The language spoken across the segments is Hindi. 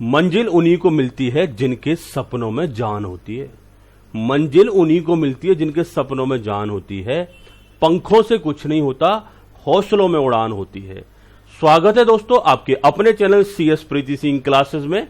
मंजिल उन्हीं को मिलती है जिनके सपनों में जान होती है। मंजिल उन्हीं को मिलती है जिनके सपनों में जान होती है। पंखों से कुछ नहीं होता, हौसलों में उड़ान होती है। स्वागत है दोस्तों आपके अपने चैनल CS प्रीति सिंह क्लासेस में।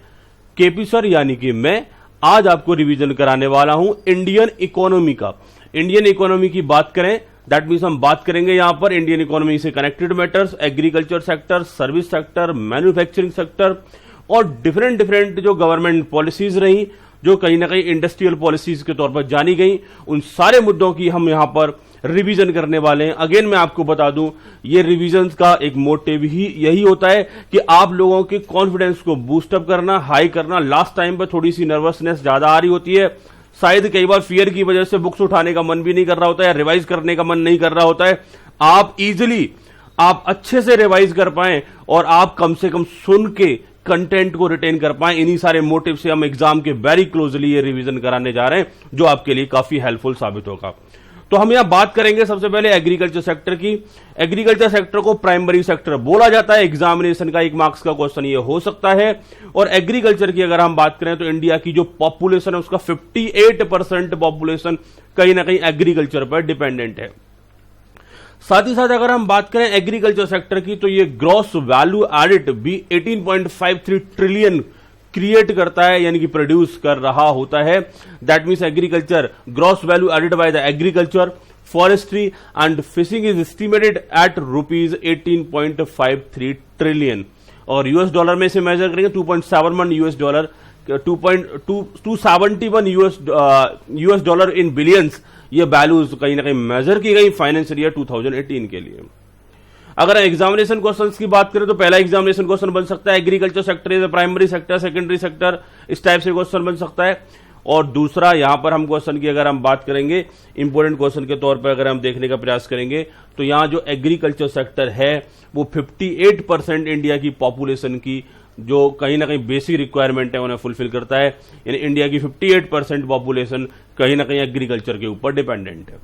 केपी सर यानी कि मैं आज आपको रिवीजन कराने वाला हूं इंडियन इकोनॉमी का। इंडियन इकोनॉमी की बात करें, दैट मीन्स हम बात करेंगे यहां पर इंडियन इकोनॉमी से connected matters, agriculture sector, service sector, manufacturing sector और डिफरेंट जो गवर्नमेंट पॉलिसीज रही, जो कहीं ना कहीं इंडस्ट्रियल पॉलिसीज के तौर पर जानी गई, उन सारे मुद्दों की हम यहां पर रिवीजन करने वाले हैं। अगेन मैं आपको बता दूं, ये रिवीजन का एक मोटिव ही यही होता है कि आप लोगों के कॉन्फिडेंस को बूस्टअप करना, हाई करना। लास्ट टाइम पर थोड़ी सी नर्वसनेस ज्यादा आ रही होती है, शायद कई बार फियर की वजह से बुक्स उठाने का मन भी नहीं कर रहा होता है, रिवाइज करने का मन नहीं कर रहा होता है। आप इजिली, आप अच्छे से रिवाइज कर पाएं और आप कम से कम सुन के कंटेंट को रिटेन कर पाएं। इन्हीं सारे मोटिव से हम एग्जाम के वेरी क्लोजली ये रिवीजन कराने जा रहे हैं, जो आपके लिए काफी हेल्पफुल साबित होगा। तो हम यहां बात करेंगे सबसे पहले एग्रीकल्चर सेक्टर की। एग्रीकल्चर सेक्टर को प्राइमरी सेक्टर बोला जाता है। एग्जामिनेशन का 1 मार्क्स का क्वेश्चन ये हो सकता है। और एग्रीकल्चर की अगर हम बात करें तो इंडिया की जो पॉपुलेशन है उसका 58% पॉपुलेशन कहीं ना कहीं एग्रीकल्चर पर डिपेंडेंट है। साथ ही साथ अगर हम बात करें एग्रीकल्चर सेक्टर की तो ये ग्रॉस वैल्यू एडिड भी 18.53 ट्रिलियन क्रिएट करता है, यानी कि प्रोड्यूस कर रहा होता है। That means agriculture gross value added by the agriculture, forestry and fishing is estimated at rupees 18.53 trillion. और यूएस डॉलर में इसे मेजर करेंगे 2.71 US dollar, 271 US dollar in billions. ये वैल्यूज कहीं ना कहीं मेजर की गई फाइनेंशियल ईयर 2018 के लिए। अगर एग्जामिनेशन क्वेश्चंस की बात करें तो पहला एग्जामिनेशन क्वेश्चन बन सकता है agriculture sector is primary sector, secondary sector, इस टाइप से क्वेश्चन बन सकता है। और दूसरा यहां पर हम क्वेश्चन की अगर हम बात करेंगे इंपोर्टेंट क्वेश्चन के तौर पर अगर हम देखने का प्रयास करेंगे तो यहां जो एग्रीकल्चर सेक्टर है वो 58% इंडिया की पॉपुलेशन की जो कहीं ना कहीं बेसिक रिक्वायरमेंट है उन्हें फुलफिल करता है। यानी इंडिया की 58% पॉपुलेशन कहीं ना कहीं एग्रीकल्चर के ऊपर डिपेंडेंट है।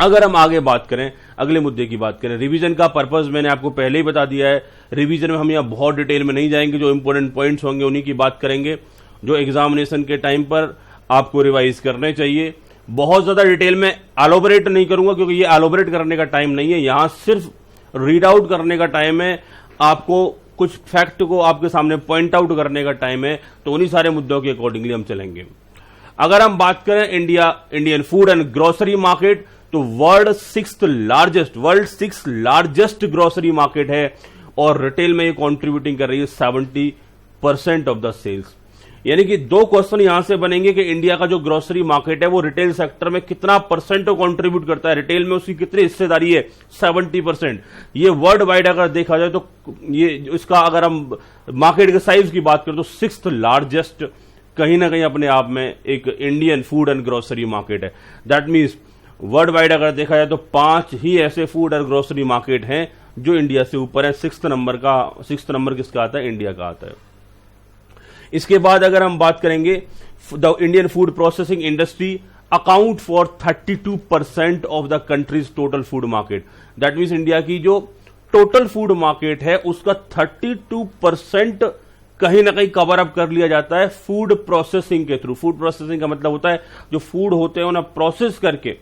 अगर हम आगे बात करें, अगले मुद्दे की बात करें, रिवीजन का पर्पस मैंने आपको पहले ही बता दिया है। रिवीजन में हम यहां बहुत डिटेल में नहीं जाएंगे, जो इंपोर्टेंट पॉइंट्स होंगे उन्हीं की बात करेंगे, जो एग्जामिनेशन के टाइम पर आपको रिवाइज करने चाहिए। बहुत ज्यादा डिटेल में एलोबरेट नहीं करूंगा क्योंकि ये एलोबरेट करने का टाइम नहीं है, यहां सिर्फ रीड आउट करने का टाइम है। आपको कुछ फैक्ट को आपके सामने पॉइंट आउट करने का टाइम है, तो उन्हीं सारे मुद्दों के अकॉर्डिंगली हम चलेंगे। अगर हम बात करें Indian food and grocery market तो world 6th largest grocery market है और रिटेल में ये कॉन्ट्रीब्यूटिंग कर रही है 70% ऑफ द सेल्स। यानी कि दो क्वेश्चन यहां से बनेंगे कि इंडिया का जो ग्रोसरी मार्केट है वो रिटेल सेक्टर में कितना परसेंट कॉन्ट्रीब्यूट करता है, रिटेल में उसकी कितनी हिस्सेदारी है, 70%। ये वर्ल्ड वाइड अगर देखा जाए तो ये इसका अगर हम मार्केट के साइज की बात करें तो 6th लार्जेस्ट कहीं ना कहीं अपने आप में एक Indian food and grocery market है। दैट मीन्स वर्ल्ड वाइड अगर देखा जाए तो 5 ही ऐसे फूड और ग्रोसरी मार्केट हैं जो इंडिया से ऊपर है। 6th नंबर किसका आता है, इंडिया का आता है। इसके बाद अगर हम बात करेंगे the Indian food processing industry account for 32% of the countries total food market. That means India की जो टोटल फूड मार्केट है उसका 32% कहीं ना कहीं कवर अप कर लिया जाता है फूड प्रोसेसिंग के थ्रू। फूड प्रोसेसिंग का मतलब होता है जो फूड होते हैं उन्हें प्रोसेस करके,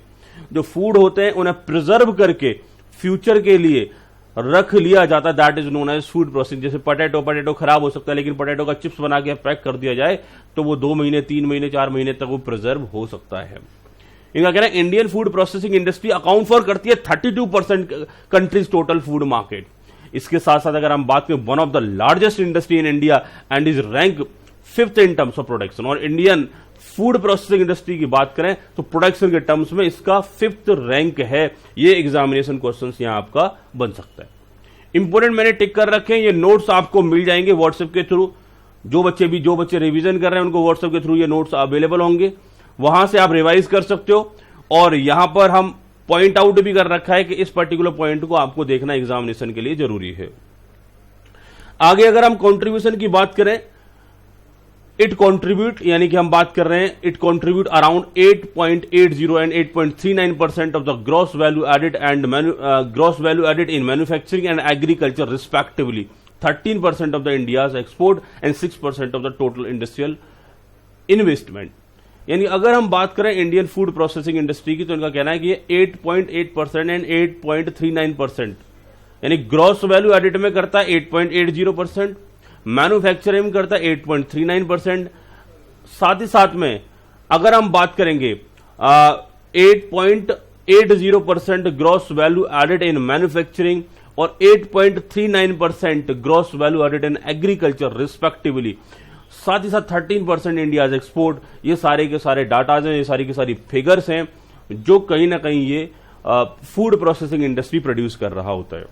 जो फूड होते हैं उन्हें प्रिजर्व करके फ्यूचर के लिए रख लिया जाता है। That is known as food processing. जैसे पोटैटो खराब हो सकता है लेकिन पोटैटो का चिप्स बना के पैक कर दिया जाए तो वो 2 महीने, 3 महीने, 4 महीने तक वो प्रिजर्व हो सकता है। इनका कहना है Indian food processing industry account for करती है 32% कंट्रीज टोटल फूड मार्केट। इसके साथ साथ अगर हम बात करें one of the largest industry in India and is rank 5th in terms of production. और इंडियन फूड प्रोसेसिंग इंडस्ट्री की बात करें तो प्रोडक्शन के टर्म्स में इसका 5th रैंक है। ये एग्जामिनेशन क्वेश्चंस यहां आपका बन सकता है। इंपोर्टेंट मैंने टिक कर रखे हैं, ये नोट्स आपको मिल जाएंगे व्हाट्सएप के थ्रू। जो बच्चे रिवीजन कर रहे हैं उनको व्हाट्सएप के थ्रू ये नोट्स अवेलेबल होंगे, वहां से आप रिवाइज कर सकते हो। और यहां पर हम पॉइंट आउट भी कर रखा है कि इस पर्टिकुलर पॉइंट को आपको देखना एग्जामिनेशन के लिए जरूरी है। आगे अगर हम कंट्रीब्यूशन की बात करें, इट कॉन्ट्रीब्यूट, यानी कि हम बात कर रहे हैं it contribute around 8.80 and 8.39% of the gross value added in manufacturing and agriculture respectively. 13% of the India's export and 6% of the total industrial investment. यानी अगर हम बात करें इंडियन फूड प्रोसेसिंग इंडस्ट्री की, तो इनका कहना है कि ये 8.8% एंड 8.39%, यानी ग्रॉस वैल्यू एडिड में करता है 8.80%, मैन्युफैक्चरिंग में करता है 8.39%, साथ ही साथ में अगर हम बात करेंगे 8.80% gross value added in manufacturing और 8.39% gross value added in agriculture respectively, साथ ही साथ 13% इंडियाज एक्सपोर्ट। ये सारे के सारे डाटाज हैं, ये सारी की सारी फिगर्स हैं जो कहीं ना कहीं ये फूड प्रोसेसिंग इंडस्ट्री प्रोड्यूस कर रहा होता है।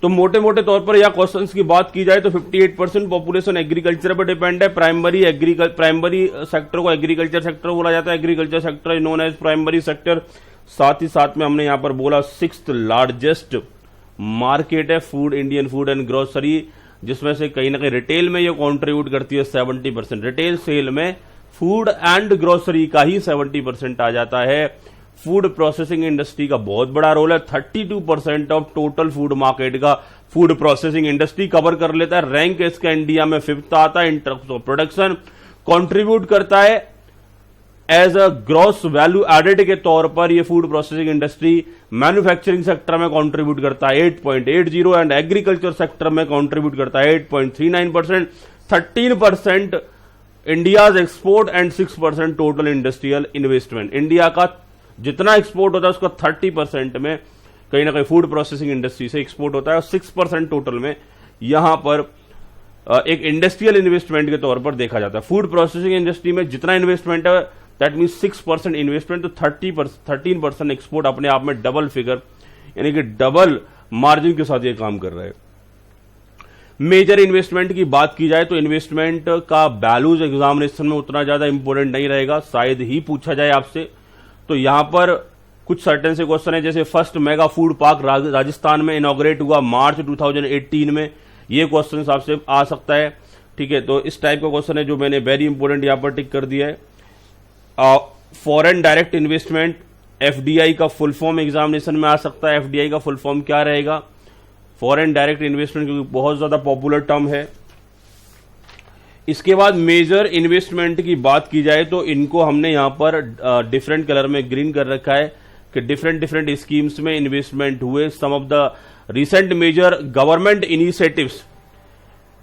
तो मोटे मोटे तौर पर या क्वेश्चंस की बात की जाए तो 58% पॉपुलेशन एग्रीकल्चर पर डिपेंड है। प्राइमरी सेक्टर को एग्रीकल्चर सेक्टर बोला जाता है, agriculture sector known as primary sector. साथ ही साथ में हमने यहां पर बोला 6th लार्जेस्ट मार्केट है food, Indian food and grocery, जिसमें से कहीं ना कहीं रिटेल में ये कॉन्ट्रीब्यूट करती है 70%। रिटेल सेल में फूड एंड ग्रोसरी का ही 70% आ जाता है। फूड प्रोसेसिंग इंडस्ट्री का बहुत बड़ा रोल है, 32% ऑफ टोटल फूड मार्केट का फूड प्रोसेसिंग इंडस्ट्री कवर कर लेता है। रैंक इसका इंडिया में 5th आता है in terms of production, contribute करता है as a gross value added के तौर पर ये food processing industry manufacturing sector में कंट्रीब्यूट करता है 8.80 एंड एग्रीकल्चर सेक्टर में कंट्रीब्यूट करता है 8.39%, 13% India's export and 6% total industrial investment. India का जितना एक्सपोर्ट होता है उसका 30% में कहीं ना कहीं फूड प्रोसेसिंग इंडस्ट्री से एक्सपोर्ट होता है और 6% टोटल में यहां पर एक इंडस्ट्रियल इन्वेस्टमेंट के तौर पर देखा जाता है। फूड प्रोसेसिंग इंडस्ट्री में जितना इन्वेस्टमेंट है दैट मीन 6% इन्वेस्टमेंट, तो 13% एक्सपोर्ट, अपने आप में डबल फिगर यानी कि डबल मार्जिन के साथ ये काम कर रहा है। मेजर इन्वेस्टमेंट की बात की जाए तो इन्वेस्टमेंट का वैल्यूज एग्जामिनेशन में उतना ज्यादा इंपॉर्टेंट नहीं रहेगा, शायद ही पूछा जाए आपसे। तो यहां पर कुछ सर्टेन से क्वेश्चन है, जैसे first mega food park Rajasthan में इनॉग्रेट हुआ मार्च 2018 में, ये क्वेश्चन आपसे आ सकता है। ठीक है, तो इस टाइप का क्वेश्चन है जो मैंने वेरी इंपॉर्टेंट यहां पर टिक कर दिया है। फॉरेन डायरेक्ट इन्वेस्टमेंट एफडीआई का फुल फॉर्म एग्जामिनेशन में आ सकता है। एफडीआई का फुल फॉर्म क्या रहेगा? फॉरेन डायरेक्ट इन्वेस्टमेंट, क्योंकि बहुत ज्यादा पॉपुलर टर्म है। इसके बाद मेजर इन्वेस्टमेंट की बात की जाए तो इनको हमने यहां पर डिफरेंट कलर में ग्रीन कर रखा है कि डिफरेंट स्कीम्स में इन्वेस्टमेंट हुए। Some of the recent major government initiatives,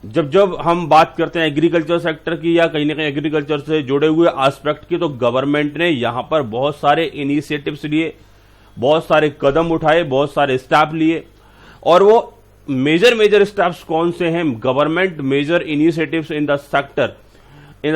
जब हम बात करते हैं एग्रीकल्चर सेक्टर की या कहीं ना कहीं एग्रीकल्चर से जुड़े हुए एस्पेक्ट की, तो गवर्नमेंट ने यहां पर बहुत सारे इनिशिएटिव्स लिए, बहुत सारे कदम उठाए, बहुत सारे स्टेप लिए। और वो मेजर स्टेप्स कौन से हैं? Government major initiatives in the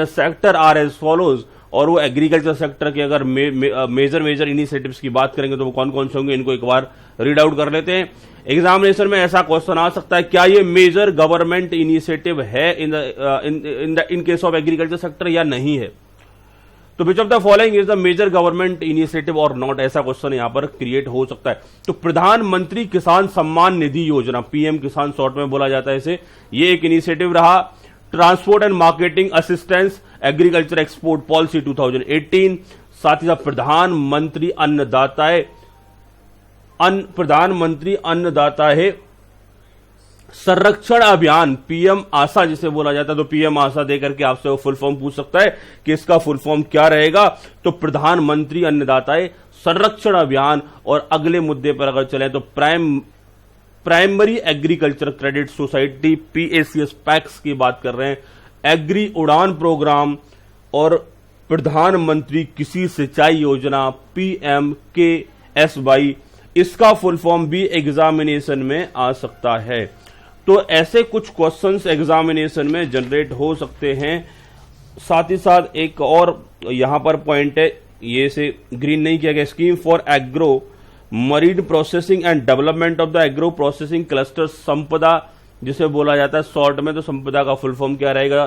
sector are as follows. और वो एग्रीकल्चर सेक्टर के अगर मेजर इनिशिएटिव्स की बात करेंगे तो वो कौन कौन से होंगे, इनको एक बार रीड आउट कर लेते हैं। एग्जामिनेशन में ऐसा क्वेश्चन आ सकता है, क्या ये मेजर गवर्नमेंट इनिशिएटिव है in case of agriculture sector या नहीं है? तो which of the following is the major government initiative और नॉट, ऐसा क्वेश्चन यहां पर क्रिएट हो सकता है। तो प्रधानमंत्री किसान सम्मान निधि योजना, पीएम किसान शॉर्ट में बोला जाता है इसे, ये एक इनिशिएटिव रहा। Transport and marketing assistance agriculture export policy 2018, साथ ही साथ प्रधानमंत्री अन्नदाता है संरक्षण अभियान, पीएम आशा जिसे बोला जाता है। तो पीएम आशा देकर के आपसे वो फुल फॉर्म पूछ सकता है कि इसका फुल फॉर्म क्या रहेगा। तो प्रधानमंत्री अन्नदाता संरक्षण अभियान। और अगले मुद्दे पर अगर चले तो primary agriculture credit society PACS PACS की बात कर रहे हैं, एग्री उड़ान प्रोग्राम और प्रधानमंत्री कृषि सिंचाई योजना पीएमकेएसवाई, इसका फुल फॉर्म भी एग्जामिनेशन में आ सकता है। तो ऐसे कुछ क्वेश्चंस एग्जामिनेशन में जनरेट हो सकते हैं। साथ ही साथ एक और यहां पर पॉइंट है, ये से ग्रीन नहीं किया गया, scheme for agro marine processing and development of the agro processing cluster, संपदा जिसे बोला जाता है शॉर्ट में। तो संपदा का फुल फॉर्म क्या रहेगा?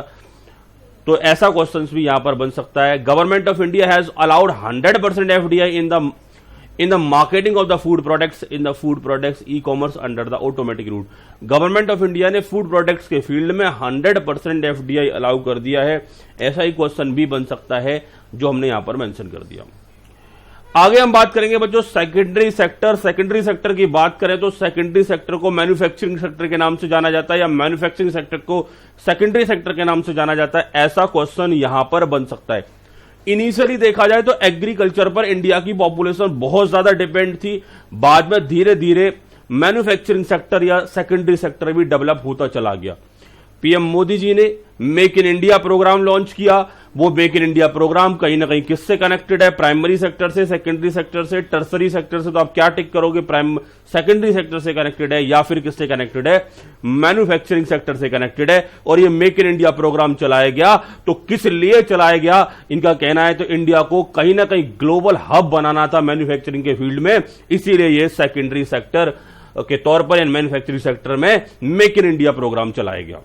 तो ऐसा क्वेश्चंस भी यहां पर बन सकता है। Government of India has allowed 100% FDI in the marketing of the food products e-commerce under the automatic route। Government of India ने फूड प्रोडक्ट्स के फील्ड में 100% एफडीआई अलाउ कर दिया है। ऐसा ही क्वेश्चन भी बन सकता है जो हमने यहां पर मेंशन कर दिया। आगे हम बात करेंगे बच्चों सेकेंडरी सेक्टर की बात करें तो सेकेंडरी सेक्टर को मैन्युफैक्चरिंग सेक्टर के नाम से जाना जाता है या मैन्युफैक्चरिंग सेक्टर को सेकेंडरी सेक्टर के नाम से जाना जाता है, ऐसा क्वेश्चन यहां पर बन सकता है। इनिशियली देखा जाए तो एग्रीकल्चर पर इंडिया की पॉपुलेशन बहुत ज्यादा डिपेंड थी, बाद में धीरे धीरे मैन्युफैक्चरिंग सेक्टर या सेकेंडरी सेक्टर भी डेवलप होता चला गया। पीएम मोदी जी ने make in India program launch किया। वो मेक इन इंडिया प्रोग्राम कहीं ना कहीं किससे कनेक्टेड है? प्राइमरी सेक्टर से, सेकेंडरी सेक्टर से, टर्सरी सेक्टर से। तो आप क्या टिक करोगे? सेकेंडरी सेक्टर से कनेक्टेड है या फिर किससे कनेक्टेड है? मैन्युफैक्चरिंग सेक्टर से कनेक्टेड है। और ये मेक इन इंडिया प्रोग्राम चलाया गया तो किस लिए चलाया गया? इनका कहना है तो इंडिया को कहीं ना कहीं ग्लोबल हब बनाना था मैन्युफैक्चरिंग के फील्ड में, इसीलिए ये सेकेंडरी सेक्टर के तौर पर मैन्युफैक्चरिंग सेक्टर में मेक इन इंडिया प्रोग्राम चलाया गया।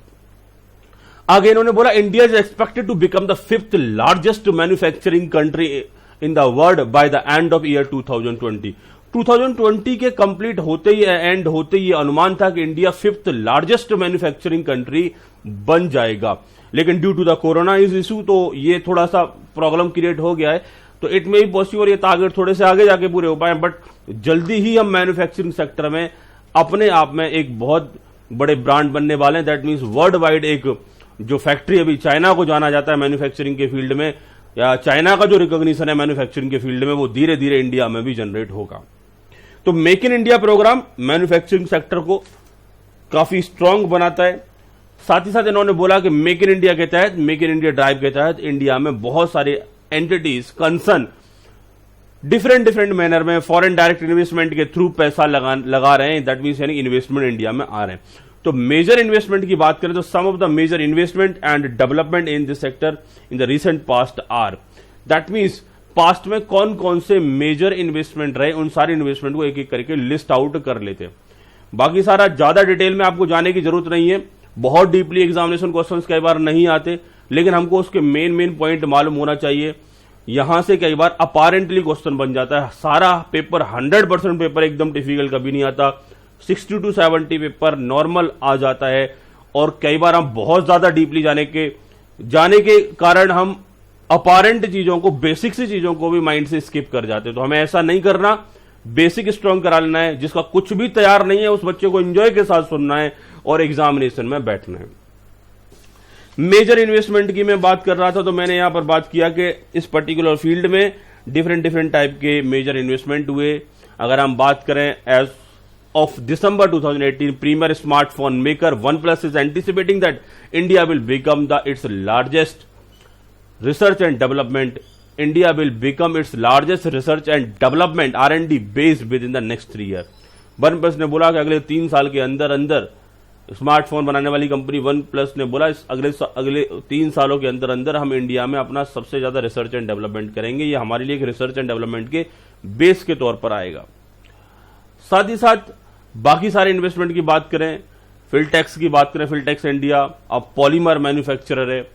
आगे इन्होंने बोला India is expected to become the 5th largest manufacturing country in the world by the end of year 2020। 2020 के कंप्लीट होते ही एंड होते ही अनुमान था कि India 5th largest manufacturing country बन जाएगा, लेकिन due to the corona issue तो ये थोड़ा सा प्रॉब्लम क्रिएट हो गया है। तो इट में भी पॉसिबल ये टारगेट थोड़े से आगे जाके पूरे हो पाए, बट जल्दी ही हम मैन्युफैक्चरिंग सेक्टर में अपने आप में एक बहुत बड़े ब्रांड बनने वाले हैं। दैट मीन्स वर्ल्ड वाइड एक जो फैक्ट्री अभी चाइना को जाना जाता है मैन्युफैक्चरिंग के फील्ड में, या चाइना का जो रिकॉग्निशन है मैन्युफैक्चरिंग के फील्ड में, वो धीरे धीरे इंडिया में भी जनरेट होगा। तो make in India program manufacturing sector को काफी स्ट्रांग बनाता है। साथ ही साथ इन्होंने बोला कि मेक इन इंडिया के तहत, मेक इन इंडिया ड्राइव के तहत इंडिया में बहुत सारे एंटिटीज कंसर्न डिफरेंट मैनर में फॉरेन डायरेक्ट इन्वेस्टमेंट के थ्रू पैसा लगा रहे हैं। दैट मीन्स यानी इन्वेस्टमेंट इंडिया में आ रहे हैं। तो मेजर इन्वेस्टमेंट की बात करें तो some of the major investment and development in this sector in the recent past are. That means past में कौन कौन से मेजर इन्वेस्टमेंट रहे, उन सारे इन्वेस्टमेंट को एक एक करके लिस्ट आउट कर लेते हैं। बाकी सारा ज्यादा डिटेल में आपको जाने की जरूरत नहीं है, बहुत डीपली एग्जामिनेशन क्वेश्चंस कई बार नहीं आते, लेकिन हमको उसके मेन पॉइंट मालूम होना चाहिए। यहां से कई बार अपारेंटली क्वेश्चन बन जाता है। सारा पेपर 100% पेपर एकदम डिफिकल्ट कभी नहीं आता, 60 to 70 पेपर नॉर्मल आ जाता है। और कई बार हम बहुत ज्यादा डीपली जाने के कारण हम अपारेंट चीजों को, बेसिक सी चीजों को भी माइंड से स्किप कर जाते हैं। तो हमें ऐसा नहीं करना, बेसिक स्ट्रांग करा लेना है। जिसका कुछ भी तैयार नहीं है उस बच्चे को एंजॉय के साथ सुनना है और एग्जामिनेशन में बैठना है। मेजर इन्वेस्टमेंट की मैं बात कर रहा था, तो मैंने यहां पर बात किया कि इस पर्टिकुलर फील्ड में डिफरेंट टाइप के मेजर इन्वेस्टमेंट हुए। अगर हम बात करें as of December 2018, premier smartphone maker OnePlus is anticipating that India will become its largest research and development. India will become its largest research and development R&D base within the next 3 years. OnePlus ने बोला कि अगले 3 साल के अंदर स्मार्टफोन बनाने वाली कंपनी OnePlus ने बोला अगले 3 सालों के अंदर हम इंडिया में अपना सबसे ज्यादा रिसर्च एंड डेवलपमेंट करेंगे। ये हमारे लिए एक रिसर्च एंड डेवलपमेंट के बेस के तौर पर आएगा। साथ ही साथ बाकी सारे इन्वेस्टमेंट की बात करें, फिलटेक्स की बात करें, फिलटेक्स इंडिया अब पॉलीमर मैन्युफैक्चरर है।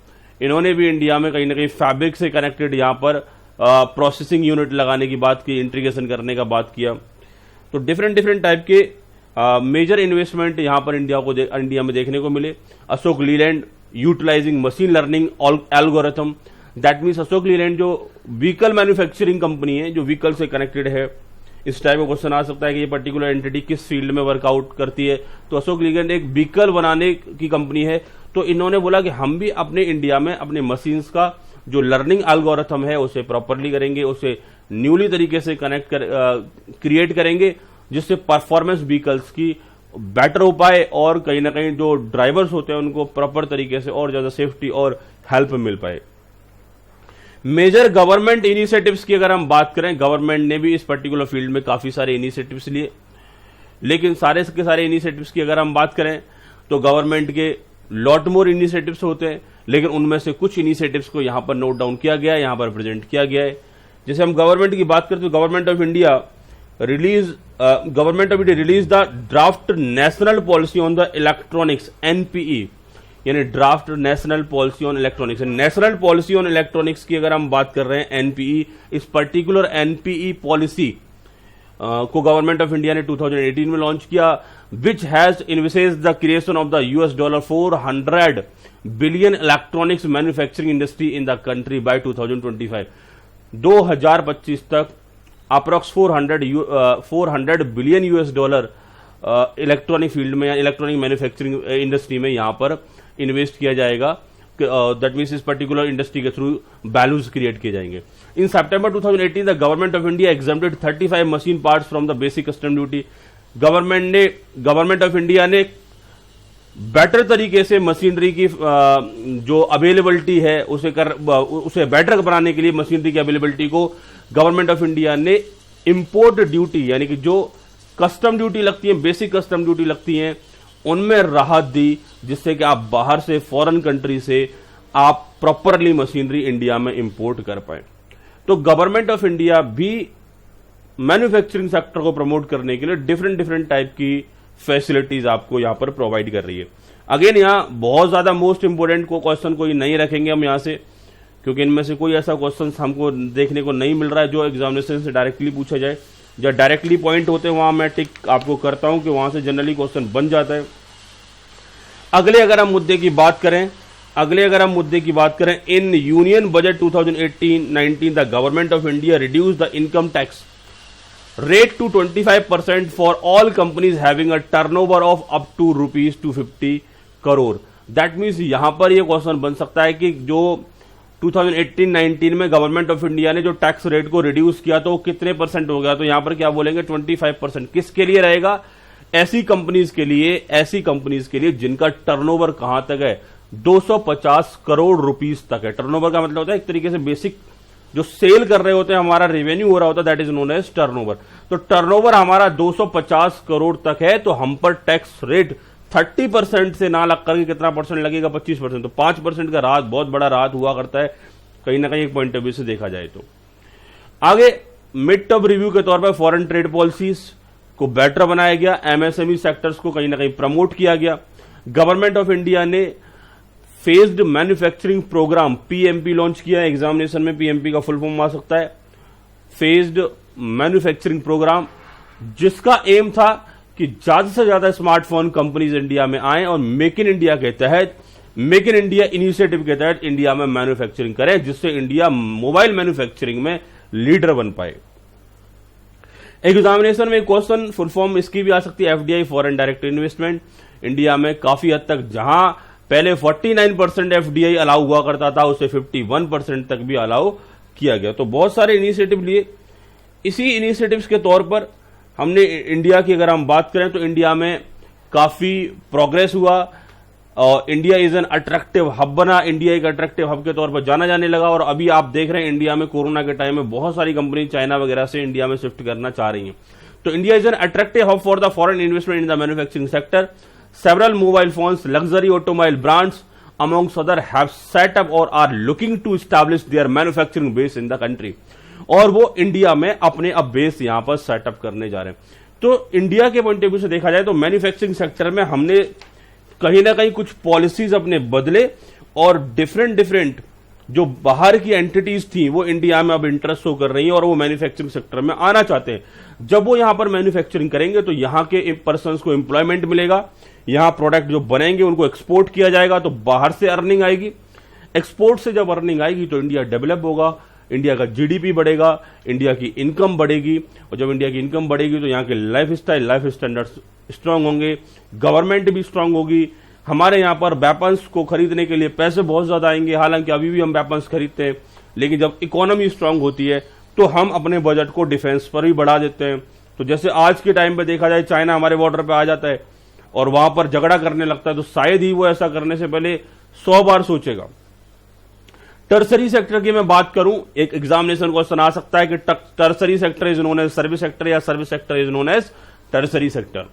इन्होंने भी इंडिया में कहीं ना कहीं फैब्रिक से कनेक्टेड यहां पर प्रोसेसिंग यूनिट लगाने की बात की, इंटीग्रेशन करने का बात किया। तो डिफरेंट टाइप के मेजर इन्वेस्टमेंट यहां पर इंडिया में देखने को मिले। Ashok Leyland utilising machine learning algorithm. That means Ashok Leyland जो व्हीकल मैन्युफैक्चरिंग कंपनी है, जो व्हीकल से कनेक्टेड है, इस टाइप का क्वेश्चन आ सकता है कि ये पर्टिकुलर एंटिटी किस फील्ड में वर्कआउट करती है। तो अशोक लीलैंड एक व्हीकल बनाने की कंपनी है। तो इन्होंने बोला कि हम भी अपने इंडिया में अपने मशीन्स का जो लर्निंग एल्गोरिथम है उसे प्रॉपरली करेंगे, उसे न्यूली तरीके से क्रिएट करेंगे, जिससे परफॉर्मेंस व्हीकल्स की बेटर हो पाए और कहीं ना कहीं जो ड्राइवर्स होते हैं उनको प्रॉपर तरीके से और ज्यादा सेफ्टी और हेल्प मिल पाए। मेजर गवर्नमेंट इनिशिएटिव्स की अगर हम बात करें, गवर्नमेंट ने भी इस पर्टिकुलर फील्ड में काफी सारे इनिशिएटिव्स लिए, लेकिन सारे के सारे इनिशिएटिव्स की अगर हम बात करें तो गवर्नमेंट के लॉट मोर इनिशिएटिव्स होते हैं, लेकिन उनमें से कुछ इनिशिएटिव्स को यहां पर नोट डाउन किया गया है, यहां पर प्रेजेंट किया गया है। जैसे हम गवर्नमेंट की बात करते तो government of India release the draft national policy on the electronics NPE, यानी draft national policy on electronics. National policy on electronics की अगर हम बात कर रहे हैं एनपीई, इस पर्टिकुलर एनपीई पॉलिसी को गवर्नमेंट ऑफ इंडिया ने 2018 में लॉन्च किया, which has envisages the creation of the $400 billion electronics manufacturing industry in the country by 2025। 2025 तक approx 400 billion US dollar electronic field में या इलेक्ट्रॉनिक मैन्युफैक्चरिंग इंडस्ट्री में यहां पर इन्वेस्ट किया जाएगा। दैट मीन्स इस पर्टिकुलर इंडस्ट्री के थ्रू वैल्यूज क्रिएट किए जाएंगे। इन सितंबर 2018 the government of India exempted 35 machine parts from the basic custom duty. Government of India ने बेटर तरीके से मशीनरी की जो अवेलेबिलिटी है उसे बेटर बनाने के लिए मशीनरी की अवेलेबिलिटी को गवर्नमेंट ऑफ इंडिया ने इंपोर्ट ड्यूटी यानी कि जो कस्टम ड्यूटी लगती है, बेसिक कस्टम ड्यूटी लगती है, उनमें राहत दी, जिससे कि आप बाहर से फॉरेन कंट्री से आप प्रॉपरली मशीनरी इंडिया में इंपोर्ट कर पाए। तो गवर्नमेंट ऑफ इंडिया भी मैन्युफैक्चरिंग सेक्टर को प्रमोट करने के लिए डिफरेंट टाइप की फैसिलिटीज आपको यहां पर प्रोवाइड कर रही है। अगेन यहां बहुत ज्यादा मोस्ट इंपोर्टेंट को क्वेश्चन कोई नहीं रखेंगे हम यहां से, क्योंकि इनमें से कोई ऐसा क्वेश्चन हमको देखने को नहीं मिल रहा है जो एग्जामिनेशन से डायरेक्टली पूछा जाए। जब डायरेक्टली पॉइंट होते हैं वहां मैं टिक आपको करता हूं कि वहां से जनरली क्वेश्चन बन जाता है। अगले अगर हम मुद्दे की बात करें, in union budget 2018-19 the government of India reduce the income tax rate to 25% for all companies having a turnover of up to ₹250 crore। That means यहां पर यह क्वेश्चन बन सकता है कि जो 2018-19 में गवर्नमेंट ऑफ इंडिया ने जो टैक्स रेट को रिड्यूस किया तो कितने परसेंट हो गया, तो यहां पर क्या बोलेंगे 25%। किसके लिए रहेगा? ऐसी कंपनीज के लिए जिनका टर्नओवर कहां तक है, 250 करोड़ रुपीस तक है। टर्नओवर का मतलब होता है एक तरीके से बेसिक जो सेल कर रहे होते हैं, हमारा रेवेन्यू हो रहा होता है, that is known as turnover. तो टर्नओवर हमारा 250 करोड़ तक है, तो हम पर टैक्स रेट 30% से ना लग करके कितना परसेंट लगेगा? 25%। तो 5% का राहत बहुत बड़ा राहत हुआ करता है कहीं ना कहीं एक पॉइंट ऑफ व्यू से देखा जाए तो। आगे मिड टर्म रिव्यू के तौर पर फॉरेन ट्रेड पॉलिसीज को बेटर बनाया गया, एमएसएमई सेक्टर्स को कहीं ना कहीं प्रमोट किया गया। गवर्नमेंट ऑफ इंडिया ने phased manufacturing programme PMP launch किया है। एग्जामिनेशन में पीएमपी का फुल फॉर्म आ सकता है फेज्ड मैन्युफैक्चरिंग प्रोग्राम, जिसका एम था कि ज्यादा से ज्यादा स्मार्टफोन कंपनीज इंडिया में आए और मेक इन इंडिया इनिशिएटिव के तहत इंडिया में मैन्युफैक्चरिंग करें, जिससे इंडिया मोबाइल मैन्युफैक्चरिंग में लीडर बन पाए। एग्जामिनेशन में क्वेश्चन फुल फॉर्म इसकी भी आ सकती है, FDI foreign direct investment. India में काफी हद तक जहां पहले 49% एफडीआई अलाउ हुआ करता था, उसे 51% तक भी अलाउ किया गया। तो बहुत सारे इनिशिएटिव लिए। इसी इनिशिएटिव्स के तौर पर हमने इंडिया की अगर हम बात करें तो इंडिया में काफी प्रोग्रेस हुआ और India is an attractive hub बना। इंडिया एक अट्रैक्टिव हब के तौर पर जाना जाने लगा और अभी आप देख रहे हैं इंडिया में कोरोना के टाइम में बहुत सारी कंपनी चाइना वगैरह से इंडिया में शिफ्ट करना चाह रही हैं। तो India is an attractive hub for the foreign investment in the manufacturing sector. Several mobile phones, luxury automobile brands, amongst other, have set up or are looking to establish their manufacturing base in the country। और वो इंडिया में अपने अब बेस यहां पर सेटअप करने जा रहे हैं। तो इंडिया के पॉइंट ऑफ व्यू से देखा जाए तो मैन्युफैक्चरिंग सेक्टर में हमने कहीं ना कहीं कुछ पॉलिसीज अपने बदले और डिफरेंट जो बाहर की एंटिटीज थी वो इंडिया में अब इंटरेस्ट शो कर रही हैं और वो मैन्युफैक्चरिंग सेक्टर में आना चाहते हैं। जब वो यहां पर मैन्युफैक्चरिंग करेंगे तो यहां के पर्सन्स को एम्प्लॉयमेंट मिलेगा, यहां प्रोडक्ट जो बनेंगे उनको एक्सपोर्ट किया जाएगा, तो बाहर से अर्निंग आएगी। एक्सपोर्ट से जब अर्निंग आएगी तो इंडिया डेवलप होगा, इंडिया का जीडीपी बढ़ेगा, इंडिया की इनकम बढ़ेगी और जब इंडिया की इनकम बढ़ेगी तो यहाँ के लाइफ स्टैंडर्ड्स स्ट्रांग होंगे, गवर्नमेंट भी स्ट्रांग होगी। हमारे यहाँ पर वेपन्स को खरीदने के लिए पैसे बहुत ज्यादा आएंगे, हालांकि अभी भी हम वेपन्स खरीदते हैं, लेकिन जब इकोनॉमी स्ट्रांग होती है तो हम अपने बजट को डिफेंस पर भी बढ़ा देते हैं। तो जैसे आज के टाइम पे देखा जाए चाइना हमारे बॉर्डर पे आ जाता है और वहां पर झगड़ा करने लगता है, तो शायद ही वो ऐसा करने से पहले 100 बार सोचेगा। टर्सरी सेक्टर की मैं बात करूं, एक एग्जामिनेशन क्वेश्चन आ सकता है कि tertiary sector is known as service sector या service sector is known as tertiary sector.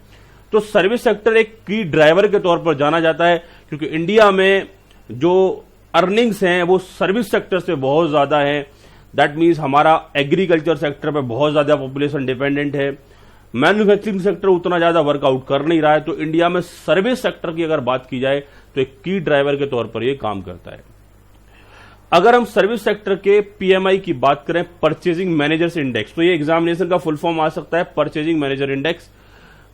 तो सर्विस सेक्टर एक की ड्राइवर के तौर पर जाना जाता है क्योंकि इंडिया में जो अर्निंग्स हैं वो सर्विस सेक्टर से बहुत ज्यादा है। दैट मीन्स हमारा एग्रीकल्चर सेक्टर पे बहुत ज्यादा पॉपुलेशन डिपेंडेंट है, मैन्युफैक्चरिंग सेक्टर उतना ज्यादा वर्कआउट कर नहीं रहा है। तो इंडिया में सर्विस सेक्टर की अगर बात की जाए तो एक की ड्राइवर के तौर पर यह काम करता है। अगर हम सर्विस सेक्टर के पीएमआई की बात करें, परचेजिंग मैनेजर्स इंडेक्स, तो ये एग्जामिनेशन का फुल फॉर्म आ सकता है परचेजिंग मैनेजर इंडेक्स,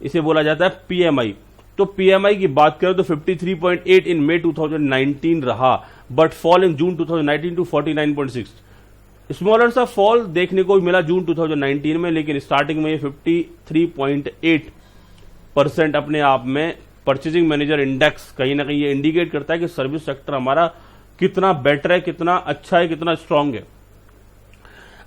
इसे बोला जाता है पीएमआई। तो पीएमआई की बात करें तो 53.8 इन मई 2019 रहा, but fall in June 2019 to 49.6। Smaller सा फॉल देखने को मिला जून 2019 में, लेकिन स्टार्टिंग में 53.8% अपने आप में परचेजिंग मैनेजर इंडेक्स कहीं ना कहीं ये इंडिकेट करता है कि सर्विस सेक्टर हमारा कितना बेटर है, कितना अच्छा है, कितना स्ट्रांग है।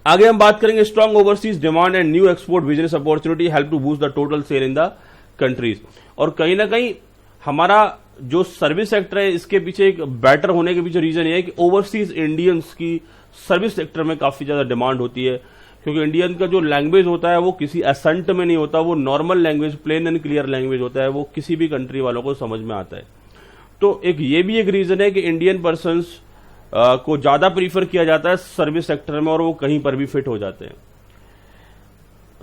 आगे हम बात करेंगे strong overseas demand and new export business opportunity help to boost the total sale in the countries. और कहीं ना कहीं हमारा जो सर्विस सेक्टर है इसके पीछे एक बेटर होने के पीछे रीजन ये है कि ओवरसीज इंडियंस की सर्विस सेक्टर में काफी ज्यादा डिमांड होती है, क्योंकि इंडियन का जो लैंग्वेज होता है वो किसी एसेंट में नहीं होता, वो normal language, plain and clear language होता है, वो किसी भी कंट्री वालों को समझ में आता है। तो ये भी एक रीजन है कि इंडियन पर्संस को ज्यादा प्रीफर किया जाता है सर्विस सेक्टर में और वो कहीं पर भी फिट हो जाते हैं।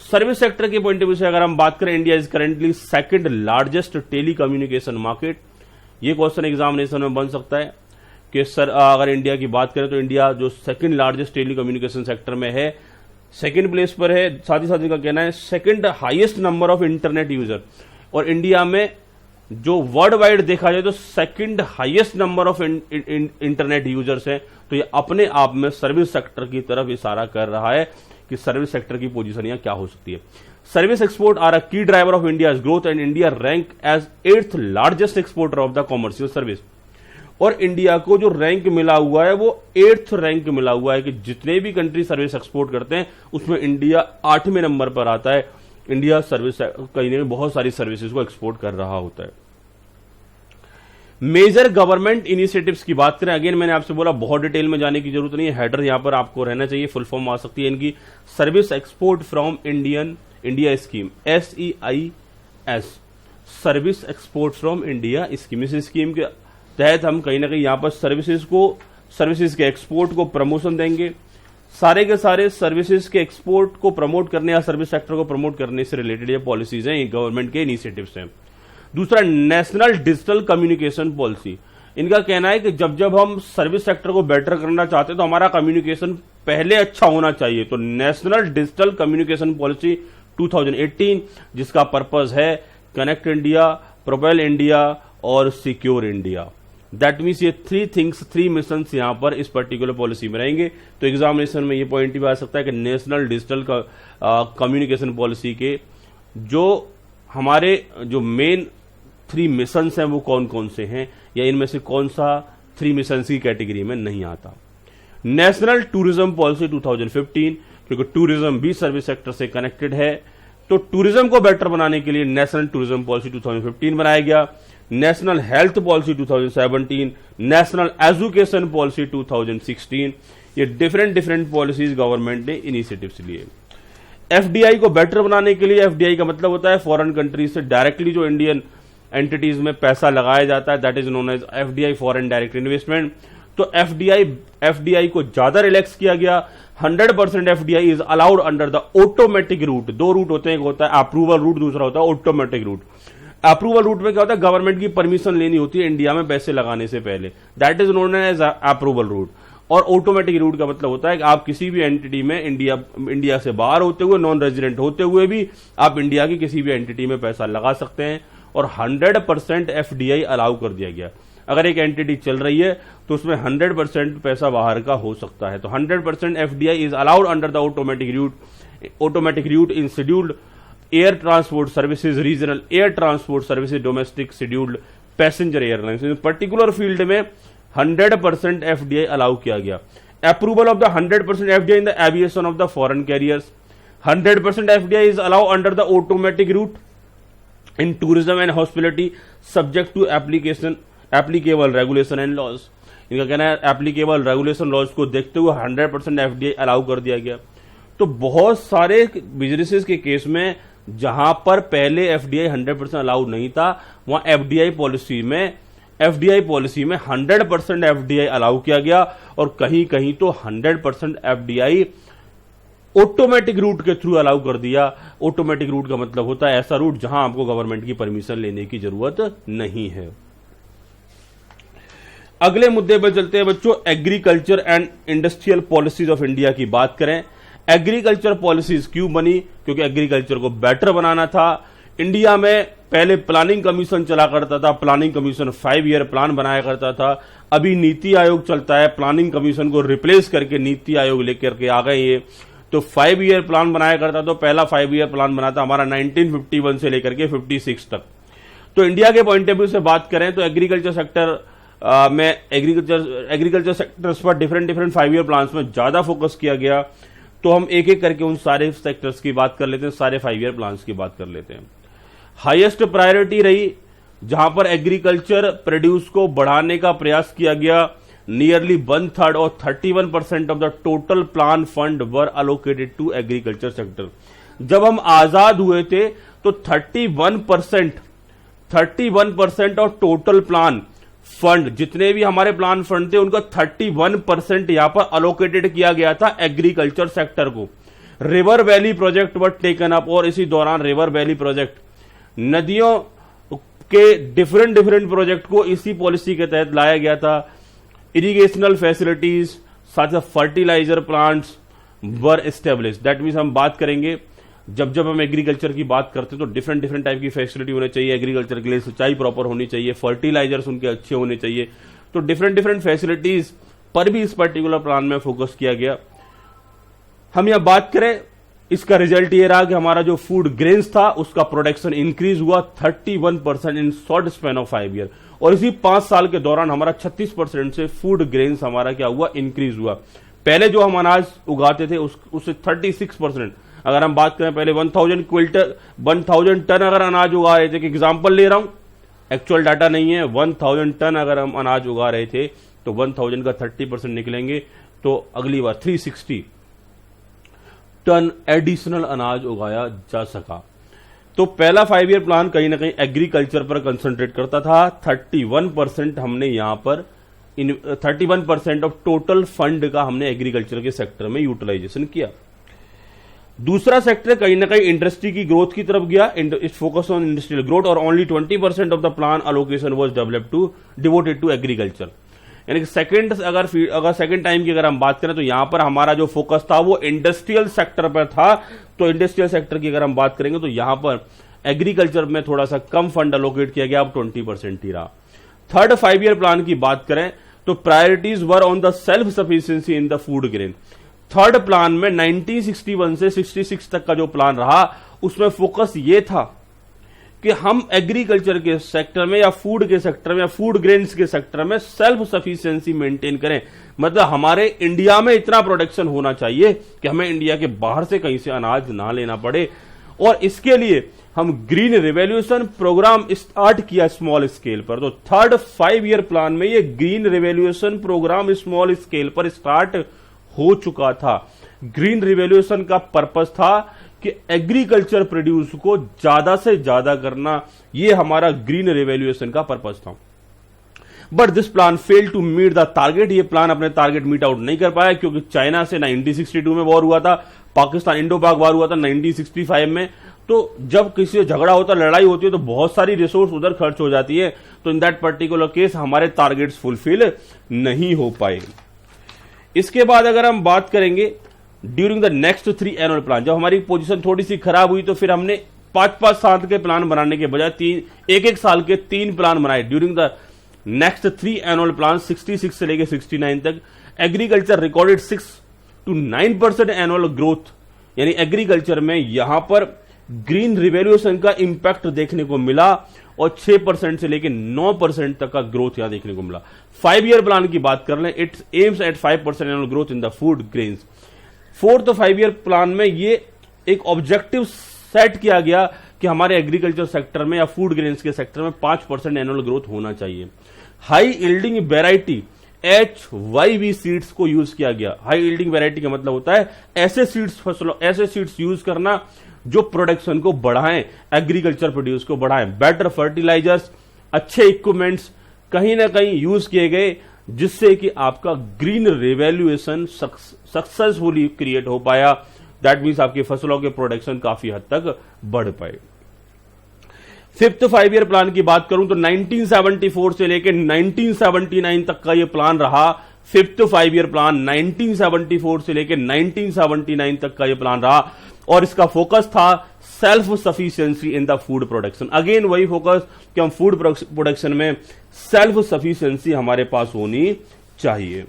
सर्विस सेक्टर के पॉइंट ऑफ व्यू से अगर हम बात करें, India is currently second largest telecommunication market. ये क्वेश्चन एग्जामिनेशन में बन सकता है कि सर अगर इंडिया की बात करें तो इंडिया जो second largest telecommunication sector में है, सेकंड प्लेस पर है। साथ ही साथ इनका कहना है second highest number of internet user, और इंडिया में जो वर्ल्ड वाइड देखा जाए तो second highest number of internet users हैं। तो ये अपने आप में सर्विस सेक्टर की तरफ इशारा कर रहा है कि सर्विस सेक्टर की पोजीशन यहां क्या हो सकती है। Service export are a key driver of India's growth and India rank as 8th largest exporter of the commercial service. और इंडिया को जो रैंक मिला हुआ है वो 8th रैंक मिला हुआ है कि जितने भी कंट्री सर्विस एक्सपोर्ट करते हैं उसमें इंडिया 8वें नंबर पर आता है। इंडिया सर्विस कहीं ना बहुत सारी सर्विसेज को एक्सपोर्ट कर रहा होता है। मेजर गवर्नमेंट इनिशिएटिव्स की बात करें, अगेन मैंने आपसे बोला बहुत डिटेल में जाने की जरूरत नहीं है, हेडर यहां पर आपको रहना चाहिए, फुल फॉर्म आ सकती है इनकी। Service export from India scheme, SEIS, service export from India scheme. इस स्कीम के तहत हम कहीं ना कहीं यहां पर सर्विसेज के एक्सपोर्ट को प्रमोशन देंगे। सारे के सारे सर्विसेज के एक्सपोर्ट को प्रमोट करने या सर्विस सेक्टर को प्रमोट करने से रिलेटेड ये पॉलिसीज हैं, ये गवर्नमेंट के इनिशिएटिव्स हैं। दूसरा, नेशनल डिजिटल कम्युनिकेशन पॉलिसी। इनका कहना है कि जब हम सर्विस सेक्टर को बेटर करना चाहते हैं तो हमारा कम्युनिकेशन पहले अच्छा होना चाहिए। तो नेशनल डिजिटल कम्युनिकेशन पॉलिसी 2018, जिसका पर्पस है कनेक्ट इंडिया, प्रोपेल इंडिया और सिक्योर इंडिया। दैट मीन्स ये 3 मिशंस यहां पर इस पर्टिकुलर पॉलिसी में रहेंगे। तो एग्जामिनेशन में ये पॉइंट भी आ सकता है कि नेशनल डिजिटल कम्युनिकेशन पॉलिसी के जो हमारे जो मेन 3 मिशंस हैं वो कौन कौन से हैं, या इनमें से कौन सा 3 मिशंस की कैटेगरी में नहीं आता। नेशनल टूरिज्म पॉलिसी 2015, क्योंकि टूरिज्म भी सर्विस सेक्टर से कनेक्टेड है, तो टूरिज्म को बेटर बनाने के लिए नेशनल टूरिज्म पॉलिसी 2015 बनाया गया। National health policy 2017, national education policy 2016, ये डिफरेंट पॉलिसीज गवर्नमेंट ने इनिशिएटिव्स लिए। एफडीआई को बेटर बनाने के लिए, एफडीआई का मतलब होता है फॉरेन कंट्रीज से डायरेक्टली जो इंडियन एंटिटीज में पैसा लगाया जाता है, that is known as FDI, foreign direct investment. तो एफडीआई को ज्यादा रिलैक्स किया गया। 100% FDI is allowed under the automatic route. 2 route होते हैं, एक होता है अप्रूवल रूट, दूसरा होता है ऑटोमेटिक रूट। अप्रूवल रूट में क्या होता है, गवर्नमेंट की परमिशन लेनी होती है इंडिया में पैसे लगाने से पहले, that is known as approval route. और ऑटोमेटिक रूट का मतलब होता है कि आप किसी भी एंटिटी में इंडिया से बाहर होते हुए, नॉन रेजिडेंट होते हुए भी आप इंडिया की किसी भी एंटिटी में पैसा लगा सकते हैं। और 100% एफडीआई अलाउ कर दिया गया। अगर एक एंटिटी चल रही है तो उसमें 100% पैसा बाहर का हो सकता है। तो 100% FDI is allowed under the automatic route in scheduled air transport services, regional air transport services, domestic scheduled passenger airlines. इन पर्टिकुलर फील्ड में 100% एफडीआई अलाउ किया गया। Approval of the 100% FDI in the aviation of the foreign carriers. 100% FDI is allow under the automatic route in tourism and hospitality subject to applicable regulation and laws. इनका कहना है एप्लीकेबल रेगुलेशन लॉज को देखते हुए 100% एफडीआई अलाउ कर दिया गया। तो बहुत सारे बिजनेसेस के केस में जहां पर पहले एफडीआई 100% अलाउ नहीं था, वहां एफडीआई पॉलिसी में 100% एफडीआई अलाउ किया गया। और कहीं कहीं तो 100% एफडीआई ऑटोमेटिक रूट के थ्रू अलाउ कर दिया। ऑटोमेटिक रूट का मतलब होता है ऐसा रूट जहां आपको गवर्नमेंट की परमिशन लेने की जरूरत नहीं है। अगले मुद्दे पर चलते हैं बच्चों, agriculture and industrial policies of India की बात करें। एग्रीकल्चर पॉलिसीज क्यों बनी? क्योंकि एग्रीकल्चर को बेटर बनाना था। इंडिया में पहले प्लानिंग कमीशन चला करता था, प्लानिंग कमीशन 5 ईयर प्लान बनाया करता था। अभी नीति आयोग चलता है, प्लानिंग कमीशन को रिप्लेस करके नीति आयोग लेकर के आ गए ये। तो 5 ईयर प्लान बनाया करता, तो पहला 5 ईयर प्लान बना था हमारा 1951 से लेकर के 56 तक। तो इंडिया के पॉइंट ऑफ व्यू से बात करें तो एग्रीकल्चर सेक्टर में एग्रीकल्चर सेक्टर्स पर डिफरेंट 5 ईयर प्लान्स में ज्यादा फोकस किया गया। तो हम एक एक करके उन सारे सेक्टर्स की बात कर लेते हैं, सारे 5 ईयर प्लान्स की बात कर लेते हैं। हाईएस्ट प्रायोरिटी रही जहां पर एग्रीकल्चर प्रोड्यूस को बढ़ाने का प्रयास किया गया। नियरली 1/3 और 31% of the total plan fund were allocated to agriculture sector. जब हम आजाद हुए थे तो 31% ऑफ टोटल प्लान फंड, जितने भी हमारे प्लान फंड थे उनका 31% यहां पर अलोकेटेड किया गया था एग्रीकल्चर सेक्टर को। River valley project were taken up, और इसी दौरान रिवर वैली प्रोजेक्ट, नदियों के डिफरेंट प्रोजेक्ट को इसी पॉलिसी के तहत लाया गया था। इरिगेशनल फैसिलिटीज, साथ ही fertilizer plants were establish. That means हम बात करेंगे जब हम एग्रीकल्चर की बात करते हैं तो डिफरेंट टाइप की फैसिलिटी होनी चाहिए एग्रीकल्चर के लिए, सिंचाई प्रॉपर होनी चाहिए, फर्टिलाइजर्स उनके अच्छे होने चाहिए। तो डिफरेंट फैसिलिटीज पर भी इस पर्टिकुलर प्लान में फोकस किया गया। हम यहां बात करें, इसका रिजल्ट ये रहा कि हमारा जो फूड ग्रेन्स था उसका प्रोडक्शन इंक्रीज हुआ 31% in short span of 5 year, और इसी 5 साल के दौरान हमारा 36% से फूड ग्रेन्स हमारा क्या हुआ, इंक्रीज हुआ। पहले जो हम अनाज उगाते थे उससे 36%, अगर हम बात करें पहले 1000 टन अगर अनाज उगा रहे थे, एग्जाम्पल ले रहा हूं, एक्चुअल डाटा नहीं है, 1000 टन अगर हम अनाज उगा रहे थे तो 1000 का 30% निकलेंगे तो अगली बार 360 टन एडिशनल अनाज उगाया जा सका। तो पहला 5 ईयर प्लान कहीं ना कहीं एग्रीकल्चर पर कंसंट्रेट करता था। 31% हमने यहां पर 31% ऑफ टोटल फंड का हमने एग्रीकल्चर के सेक्टर में यूटिलाइजेशन किया। दूसरा सेक्टर कहीं ना कहीं इंडस्ट्री की ग्रोथ की तरफ गया, it focus on industrial growth, और only 20% of the plan allocation was devoted to agriculture. यानी कि अगर सेकंड टाइम की अगर हम बात करें तो यहां पर हमारा जो फोकस था वो इंडस्ट्रियल सेक्टर पर था। तो इंडस्ट्रियल सेक्टर की अगर हम बात करेंगे तो यहां पर एग्रीकल्चर में थोड़ा सा कम फंड अलोकेट किया गया, अब 20% ही रहा। थर्ड 5 ईयर प्लान की बात करें तो priorities were on the self sufficiency in the food grain. Third plan में 1961 से 66 तक का जो प्लान रहा उसमें फोकस ये था कि हम एग्रीकल्चर के सेक्टर में या फूड के सेक्टर में या फूड ग्रेन्स के सेक्टर में सेल्फ सफिशिएंसी मेंटेन करें। मतलब हमारे इंडिया में इतना प्रोडक्शन होना चाहिए कि हमें इंडिया के बाहर से कहीं से अनाज ना लेना पड़े, और इसके लिए हम ग्रीन रिवॉल्यूशन प्रोग्राम स्टार्ट किया स्मॉल स्केल पर। तो थर्ड 5 ईयर प्लान में ये green revolution programme small scale पर स्टार्ट हो चुका था। ग्रीन रिवॉल्यूशन का पर्पस था कि एग्रीकल्चर प्रोड्यूस को ज्यादा से ज्यादा करना, ये हमारा ग्रीन रिवॉल्यूशन का पर्पस था। But this plan fail to meet the target. ये प्लान अपने टारगेट मीट आउट नहीं कर पाया, क्योंकि चाइना से 1962 में वॉर हुआ था, पाकिस्तान इंडो पाक वॉर हुआ था 1965 में। तो जब किसी से झगड़ा होता, लड़ाई होती है, तो बहुत सारी रिसोर्स उधर खर्च हो जाती है। तो इन दैट पर्टिकुलर केस हमारे टारगेट्स फुलफिल नहीं हो पाए। इसके बाद अगर हम बात करेंगे during the next 3 annual plan, जब हमारी पोजीशन थोड़ी सी खराब हुई तो फिर हमने 5-5 साल के प्लान बनाने के बजाय एक साल के 3 प्लान बनाए। During the next 3 annual plan 66 से लेकर 69 तक agriculture recorded 6 to 9% annual growth. यानी एग्रीकल्चर में यहां पर ग्रीन रिवॉल्यूशन का इंपैक्ट देखने को मिला, और 6% से लेकर 9% तक का ग्रोथ यहां देखने को मिला। 5 ईयर प्लान की बात कर लें, it's aims at 5% annual growth in the food grains. Fourth 5 year plan में ये एक ऑब्जेक्टिव सेट किया गया कि हमारे एग्रीकल्चर सेक्टर में या फूड ग्रेन्स के सेक्टर में 5% एनुअल ग्रोथ होना चाहिए। High yielding variety HYV seeds को यूज किया गया। हाई यील्डिंग वेराइटी का मतलब होता है ऐसे सीड्स यूज करना जो प्रोडक्शन को बढ़ाएं, एग्रीकल्चर प्रोड्यूस को बढ़ाएं। बेटर फर्टिलाइजर्स, अच्छे इक्विपमेंट्स कहीं ना कहीं यूज किए गए, जिससे कि आपका ग्रीन रिवॉल्यूशन सक्सेसफुली क्रिएट हो पाया। दैट मीन्स आपकी फसलों के प्रोडक्शन काफी हद तक बढ़ पाए। फिफ्थ 5 ईयर प्लान की बात करूं तो 1974 से लेकर 1979 तक का ये प्लान रहा फिफ्थ 5 ईयर प्लान 1974 से लेकर 1979 तक का ये प्लान रहा और इसका फोकस था self sufficiency in the food production. Again वही फोकस कि हम फूड प्रोडक्शन में सेल्फ सफिशिएंसी हमारे पास होनी चाहिए।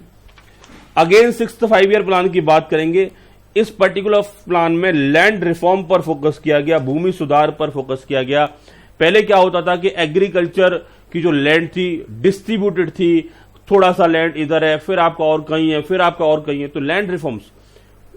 अगेन सिक्स्थ 5 ईयर प्लान की बात करेंगे। इस पर्टिकुलर प्लान में लैंड रिफॉर्म पर फोकस किया गया, भूमि सुधार पर फोकस किया गया। पहले क्या होता था कि एग्रीकल्चर की जो लैंड थी डिस्ट्रीब्यूटेड थी, थोड़ा सा लैंड इधर है, फिर आपका और कहीं है, फिर आपका और कहीं है। तो लैंड रिफॉर्म्स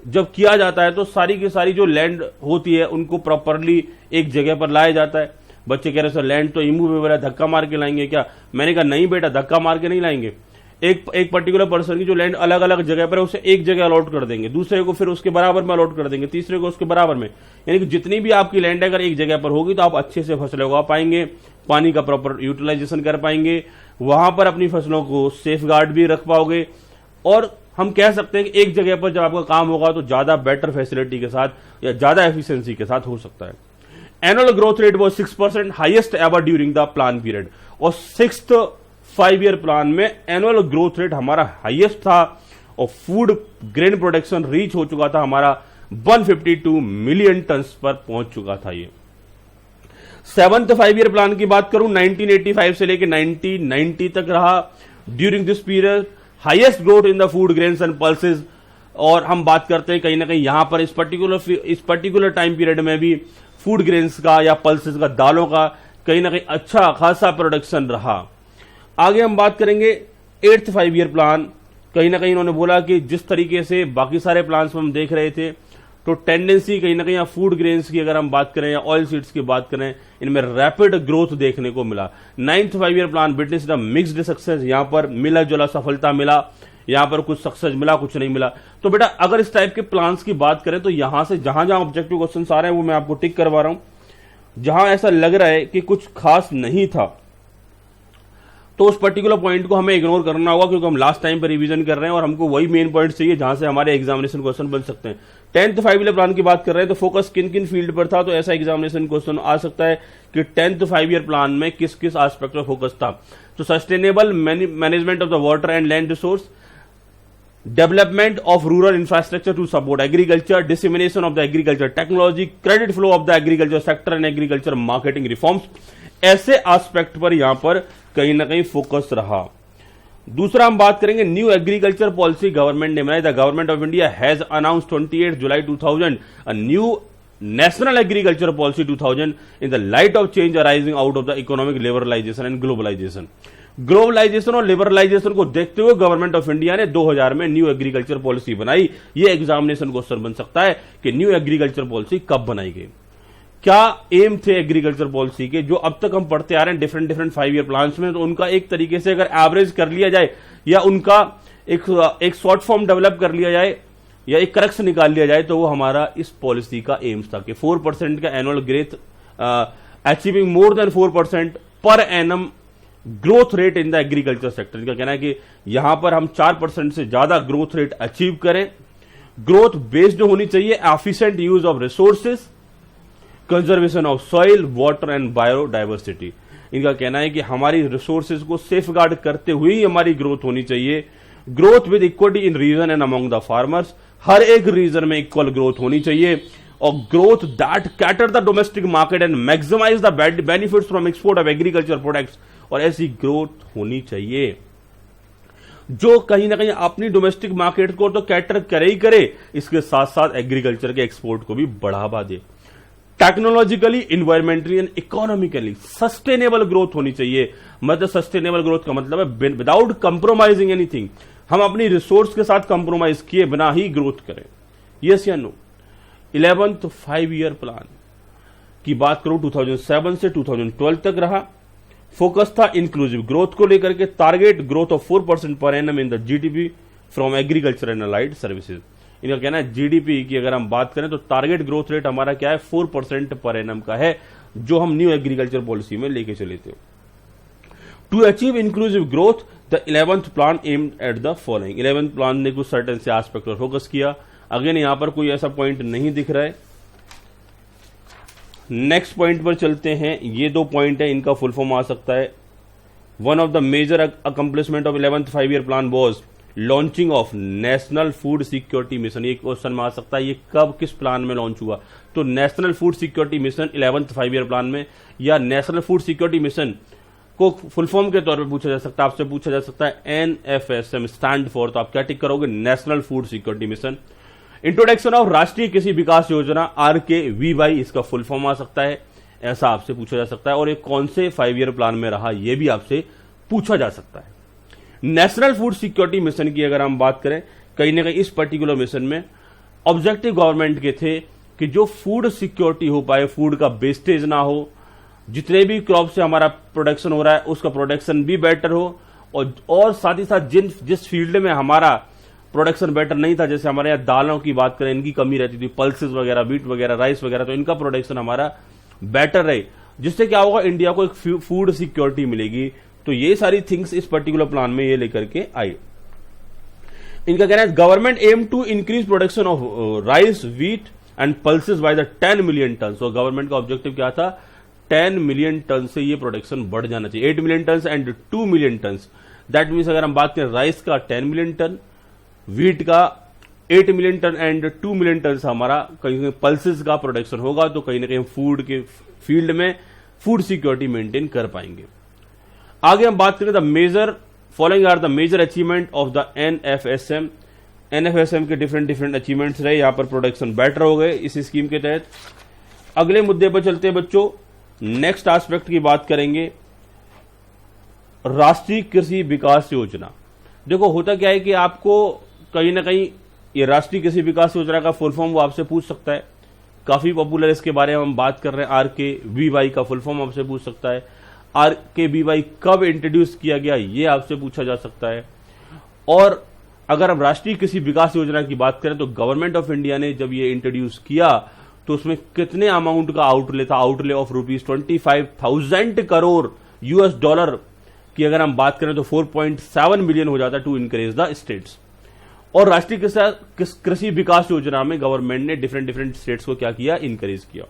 जब किया जाता है तो सारी की सारी जो लैंड होती है उनको प्रॉपरली एक जगह पर लाया जाता है। बच्चे कह रहे सर लैंड तो इमूवेबल है, धक्का मार के लाएंगे क्या? मैंने कहा नहीं बेटा, धक्का मार के नहीं लाएंगे। एक पर्टिकुलर पर्सन की जो लैंड अलग अलग जगह पर है उसे एक जगह अलॉट कर देंगे, दूसरे को फिर उसके बराबर में अलॉट कर देंगे, तीसरे को उसके बराबर में। यानी कि जितनी भी आपकी लैंड अगर एक जगह पर होगी तो आप अच्छे से फसलें उगा पाएंगे, पानी का प्रॉपर यूटिलाइजेशन कर पाएंगे, वहां पर अपनी फसलों को सेफ गार्ड भी रख पाओगे। और हम कह सकते हैं कि एक जगह पर जब आपका काम होगा तो ज्यादा बेटर फैसिलिटी के साथ या ज्यादा एफिशिएंसी के साथ हो सकता है। Annual growth rate was 6%, highest ever during the plan period. और सिक्स्थ 5 ईयर प्लान में एनुअल ग्रोथ रेट हमारा हाईएस्ट था और फूड ग्रेन प्रोडक्शन रीच हो चुका था हमारा 152 मिलियन टन पर पहुंच चुका था। ये सेवंथ 5 ईयर प्लान की बात करूं 1985 से लेकर 1990 तक रहा। During this period highest growth in the food grains and pulses. और हम बात करते हैं कहीं ना कहीं यहां पर इस पर्टिकुलर टाइम पीरियड में भी फूड ग्रेन्स का या पल्सेस का, दालों का कहीं ना कहीं अच्छा खासा प्रोडक्शन रहा। आगे हम बात करेंगे 8th 5 ईयर प्लान। कहीं ना कहीं इन्होंने बोला कि जिस तरीके से बाकी सारे प्लान्स में हम देख रहे थे तो टेंडेंसी कहीं ना कहीं फूड ग्रेन्स की अगर हम बात करें या ऑयल सीड्स की बात करें, इनमें रैपिड ग्रोथ देखने को मिला। 9th 5 year plan witness the mixed success. यहां पर मिला जुला सफलता मिला, यहां पर कुछ सक्सेस मिला, कुछ नहीं मिला। तो बेटा अगर इस टाइप के प्लान्स की बात करें तो यहां से जहां जहां ऑब्जेक्टिव क्वेश्चन आ रहे हैं वो मैं आपको टिक करवा रहा हूं। जहां ऐसा लग रहा है कि कुछ खास नहीं था तो उस पर्टिकुलर पॉइंट को हमें इग्नोर करना होगा, क्योंकि हम लास्ट टाइम पर रिवीजन कर रहे हैं और हमको वही मेन पॉइंट चाहिए जहां से हमारे एग्जामिनेशन क्वेश्चन बन सकते हैं। 10th 5 ईयर प्लान की बात कर रहे हैं तो फोकस किन किन फील्ड पर था, तो ऐसा एग्जामिनेशन क्वेश्चन आ सकता है कि 10th 5 ईयर प्लान में किस किस एस्पेक्ट पर फोकस था। तो sustainable management of the water and land resource, development of rural infrastructure to support agriculture, dissemination of the agriculture technology, credit flow of the agriculture sector and agriculture marketing reforms, ऐसे एस्पेक्ट पर यहां पर कहीं ना कहीं फोकस रहा। दूसरा हम बात करेंगे न्यू एग्रीकल्चर पॉलिसी गवर्नमेंट ने बनाई। The government of India has announce 28 July 2000 a new national agriculture policy 2000 in the light of change arising out of the economic liberalisation and globalisation. Globalisation और लिबरलाइजेशन को देखते हुए गवर्नमेंट ऑफ इंडिया ने 2000 में न्यू एग्रीकल्चर पॉलिसी बनाई। यह एग्जामिनेशन क्वेश्चन बन सकता है कि न्यू एग्रीकल्चर पॉलिसी कब बनाई गई, क्या एम थे एग्रीकल्चर पॉलिसी के, जो अब तक हम पढ़ते आ रहे हैं डिफरेंट 5 ईयर प्लान्स में। तो उनका एक तरीके से अगर एवरेज कर लिया जाए या उनका एक शॉर्ट फॉर्म डेवलप कर लिया जाए या एक करक्स निकाल लिया जाए तो वो हमारा इस पॉलिसी का एम्स था कि 4% का annual growth, achieving more than 4% per annum growth rate in the agriculture sector. इनका कहना है कि यहां पर हम 4% से ज्यादा ग्रोथ रेट अचीव करें। ग्रोथ बेस्ड होनी चाहिए efficient use of resources, conservation of soil, water and biodiversity. इनका कहना है कि हमारी रिसोर्सेज को सेफ गार्ड करते हुए ही हमारी ग्रोथ होनी चाहिए। Growth with equity in region and among the farmers, हर एक रीजन में इक्वल ग्रोथ होनी चाहिए। और growth that cater the domestic market and maximize the benefits from export of agriculture products. और ऐसी ग्रोथ होनी चाहिए जो कहीं ना कहीं अपनी डोमेस्टिक मार्केट को तो कैटर करे ही करे, इसके साथ साथ एग्रीकल्चर के एक्सपोर्ट को भी बढ़ावा दे। Technologically, environmentally and economically sustainable growth होनी चाहिए। मतलब सस्टेनेबल ग्रोथ का मतलब है विदाउट कंप्रोमाइजिंग एनीथिंग, हम अपनी रिसोर्स के साथ कंप्रोमाइज किए बिना ही ग्रोथ करें। यस या नो। 11th 5 ईयर प्लान की बात करूं 2007 से 2012 तक रहा। फोकस था इंक्लूसिव ग्रोथ को लेकर के, target growth of 4% per annum in the GDP from agriculture and allied services. इनका कहना है जीडीपी की अगर हम बात करें तो टारगेट ग्रोथ रेट हमारा क्या है 4% पर एनम का है, जो हम न्यू एग्रीकल्चर पॉलिसी में लेके चले थे। To achieve inclusive growth the 11th plan aimed at the following. 11th plan ने कुछ सर्टेन से एस्पेक्ट पर फोकस किया। अगेन यहां पर कोई ऐसा पॉइंट नहीं दिख रहा है। नेक्स्ट पॉइंट पर चलते हैं। ये 2 पॉइंट है, इनका फुल फॉर्म आ सकता है। One of the major accomplishment of 11th 5 year plan was launching of national food security mission, ये क्वेश्चन में आ सकता है, ये कब किस प्लान में लॉन्च हुआ? तो national food security mission 11th 5 year plan में, या नेशनल फूड सिक्योरिटी मिशन को फुल फॉर्म के तौर पे पूछा जा सकता है, आपसे पूछा जा सकता है NFSM स्टैंड फॉर, तो आप क्या टिक करोगे? National food security mission. Introduction of राष्ट्रीय कृषि विकास योजना RKVY, इसका फुल फॉर्म आ सकता है, ऐसा आपसे पूछा जा सकता है। और ये कौन से 5 ईयर प्लान में रहा, यह भी आपसे पूछा जा सकता है। नेशनल फूड सिक्योरिटी मिशन की अगर हम बात करें, कहीं ना कहीं इस पर्टिकुलर मिशन में ऑब्जेक्टिव गवर्नमेंट के थे कि जो फूड सिक्योरिटी हो पाए, फूड का वेस्टेज ना हो, जितने भी क्रॉप से हमारा प्रोडक्शन हो रहा है उसका प्रोडक्शन भी बेटर हो, और साथ ही साथ जिस फील्ड में हमारा प्रोडक्शन बेटर नहीं था, जैसे हमारे यहाँ दालों की बात करें, इनकी कमी रहती थी, पल्सेस वगैरह, व्हीट वगैरह, राइस वगैरह, तो इनका प्रोडक्शन हमारा बेटर रहे, जिससे क्या होगा, इंडिया को एक फूड सिक्योरिटी मिलेगी। तो ये सारी थिंग्स इस पर्टिकुलर प्लान में ये लेकर के आई। इनका कहना है government aim to increase production of rice, wheat and pulses by the 10 million ton. तो गवर्नमेंट का ऑब्जेक्टिव क्या था? 10 मिलियन टन से ये प्रोडक्शन बढ़ जाना चाहिए, 8 million ton and 2 million ton. That means अगर हम बात करें राइस का 10 मिलियन टन, व्हीट का 8 million ton and 2 million ton हमारा कहीं पल्सेस का प्रोडक्शन होगा, तो कहीं ना कहीं फूड के फील्ड में फूड सिक्योरिटी मेंटेन कर पाएंगे। आगे हम बात करें the major following are the major achievement of the NFSM। NFSM के डिफरेंट अचीवमेंट्स रहे, यहां पर प्रोडक्शन बेटर हो गए इस स्कीम के तहत। अगले मुद्दे पर चलते हैं बच्चों, नेक्स्ट एस्पेक्ट की बात करेंगे, राष्ट्रीय कृषि विकास योजना। देखो होता क्या है कि आपको कहीं ना कहीं ये राष्ट्रीय कृषि विकास योजना का फुल फॉर्म वो आपसे पूछ सकता है, काफी पॉपुलर इसके बारे में हम बात कर रहे हैं। RKVY का फुल फॉर्म आपसे पूछ सकता है, RKVY कब इंट्रोड्यूस किया गया ये आपसे पूछा जा सकता है। और अगर हम राष्ट्रीय कृषि विकास योजना की बात करें तो गवर्नमेंट ऑफ इंडिया ने जब ये इंट्रोड्यूस किया तो उसमें कितने अमाउंट का आउटले था? आउटले ऑफ ₹25,000 करोड़ US की अगर हम बात करें तो 4.7 बिलियन हो जाता टू इनकरेज द स्टेट्स। और राष्ट्रीय कृषि विकास योजना में गवर्नमेंट ने डिफरेंट स्टेट्स को क्या किया? इनकरेज किया,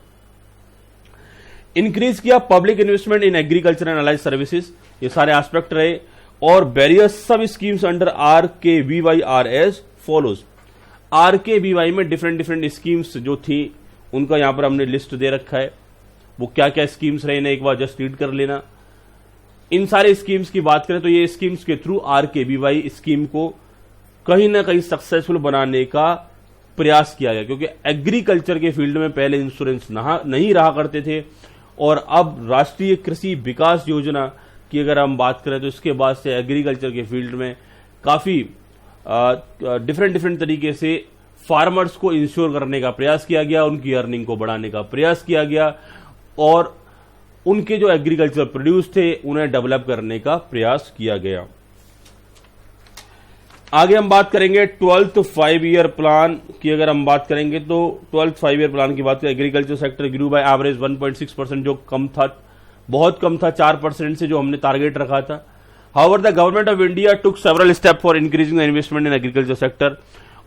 इंक्रीज किया public investment in agriculture and allied services, ये सारे एस्पेक्ट रहे। और various sub schemes under RKVY are as follows. RKVY में डिफरेंट स्कीम्स जो थी उनका यहां पर हमने लिस्ट दे रखा है, वो क्या क्या स्कीम्स रहे इन्हें एक बार जस्ट रीड कर लेना। इन सारे स्कीम्स की बात करें तो ये स्कीम्स के थ्रू RKVY स्कीम को कहीं ना कहीं सक्सेसफुल बनाने का प्रयास किया गया, क्योंकि एग्रीकल्चर के फील्ड में पहले इंश्योरेंस नहीं रहा करते थे, और अब राष्ट्रीय कृषि विकास योजना की अगर हम बात करें तो इसके बाद से एग्रीकल्चर के फील्ड में काफी डिफरेंट तरीके से फार्मर्स को इंश्योर करने का प्रयास किया गया, उनकी अर्निंग को बढ़ाने का प्रयास किया गया, और उनके जो एग्रीकल्चर प्रोड्यूस थे उन्हें डेवलप करने का प्रयास किया गया। आगे हम बात करेंगे 12th 5 ईयर प्लान की। अगर हम बात करेंगे तो 12th 5 ईयर प्लान की बात करें, agriculture sector grew by average 1.6%, जो कम था, बहुत कम था 4% से जो हमने टारगेट रखा था। However the government of India took several step for increasing the investment in agriculture sector,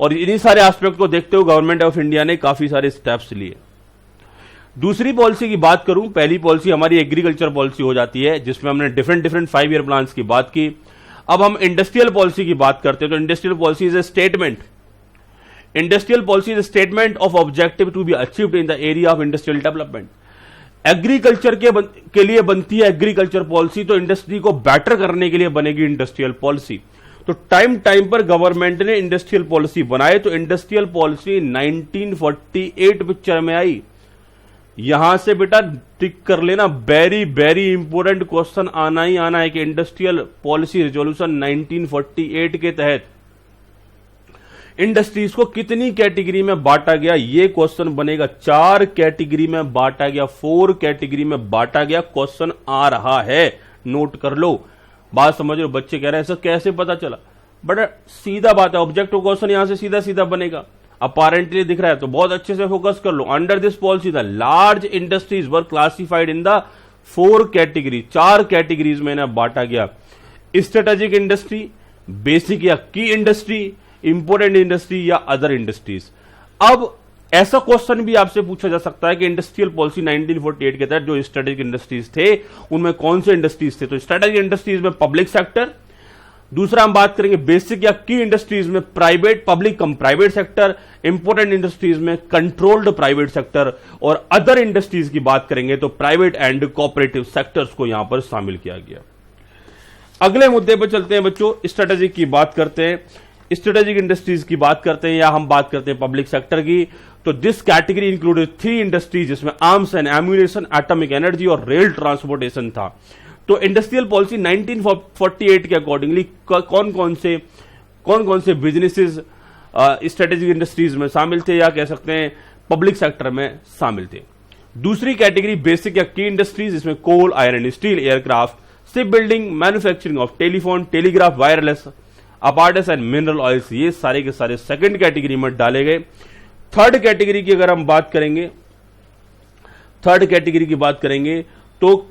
और इन्हीं सारे एस्पेक्ट को देखते हुए गवर्नमेंट ऑफ इंडिया ने काफी सारे स्टेप्स लिए। दूसरी पॉलिसी की बात करूं, पहली पॉलिसी हमारी एग्रीकल्चर पॉलिसी हो जाती है जिसमें हमने डिफरेंट 5 ईयर प्लान्स की बात की। अब हम इंडस्ट्रियल पॉलिसी की बात करते हैं तो industrial policy is a statement, industrial policy is a statement of objective to be achieved in the area of industrial development. Agriculture के लिए बनती है एग्रीकल्चर पॉलिसी, तो इंडस्ट्री को बेटर करने के लिए बनेगी इंडस्ट्रियल पॉलिसी। तो टाइम पर गवर्नमेंट ने इंडस्ट्रियल पॉलिसी बनाए, तो इंडस्ट्रियल पॉलिसी 1948 पिक्चर में आई। यहां से बेटा टिक कर लेना, वेरी इंपोर्टेंट क्वेश्चन आना ही आना है कि इंडस्ट्रियल पॉलिसी रेजोल्यूशन 1948 के तहत इंडस्ट्रीज को कितनी कैटेगरी में बांटा गया, ये क्वेश्चन बनेगा। 4 कैटेगरी में बांटा गया, 4 कैटेगरी में बांटा गया, क्वेश्चन आ रहा है, नोट कर लो। बात समझ लो, बच्चे कह रहे हैं सर कैसे पता चला? बड़ा सीधा बात है, ऑब्जेक्टिव क्वेश्चन यहां से सीधा बनेगा, अपारेंटली दिख रहा है तो बहुत अच्छे से फोकस कर लो। Under this policy the large industries were classified in the 4 category, 4 categories में इन्हें बांटा गया। स्ट्रेटेजिक इंडस्ट्री, बेसिक या की इंडस्ट्री, इंपोर्टेंट इंडस्ट्री या अदर इंडस्ट्रीज। अब ऐसा क्वेश्चन भी आपसे पूछा जा सकता है कि इंडस्ट्रियल पॉलिसी 1948 के तहत जो स्ट्रेटेजिक इंडस्ट्रीज थे उनमें कौन से इंडस्ट्रीज थे? तो स्ट्रेटेजिक इंडस्ट्रीज में पब्लिक सेक्टर, दूसरा हम बात करेंगे बेसिक या की इंडस्ट्रीज में प्राइवेट, पब्लिक कम प्राइवेट सेक्टर, इंपोर्टेंट इंडस्ट्रीज में कंट्रोल्ड प्राइवेट सेक्टर, और अदर इंडस्ट्रीज की बात करेंगे तो प्राइवेट एंड कोऑपरेटिव सेक्टर्स को यहां पर शामिल किया गया। अगले मुद्दे पर चलते हैं बच्चों, स्ट्रेटेजिक की बात करते हैं, स्ट्रेटेजिक इंडस्ट्रीज की बात करते हैं या हम बात करते हैं पब्लिक सेक्टर की। तो दिस कैटेगरी इंक्लूडेड 3 इंडस्ट्रीज, जिसमें arms and ammunition, atomic energy और रेल ट्रांसपोर्टेशन था। तो इंडस्ट्रियल पॉलिसी 1948 के अकॉर्डिंगली कौन कौन से बिजनेसेस स्ट्रेटेजिक इंडस्ट्रीज में शामिल थे या कह सकते हैं पब्लिक सेक्टर में शामिल थे। दूसरी कैटेगरी बेसिक या की इंडस्ट्रीज, इसमें coal, iron and steel, aircraft, ship building, manufacturing of telephone, telegraph, wireless apparatus and mineral oils, ये सारे के सारे सेकंड कैटेगरी में डाले गए। थर्ड कैटेगरी की अगर हम बात करेंगे, तो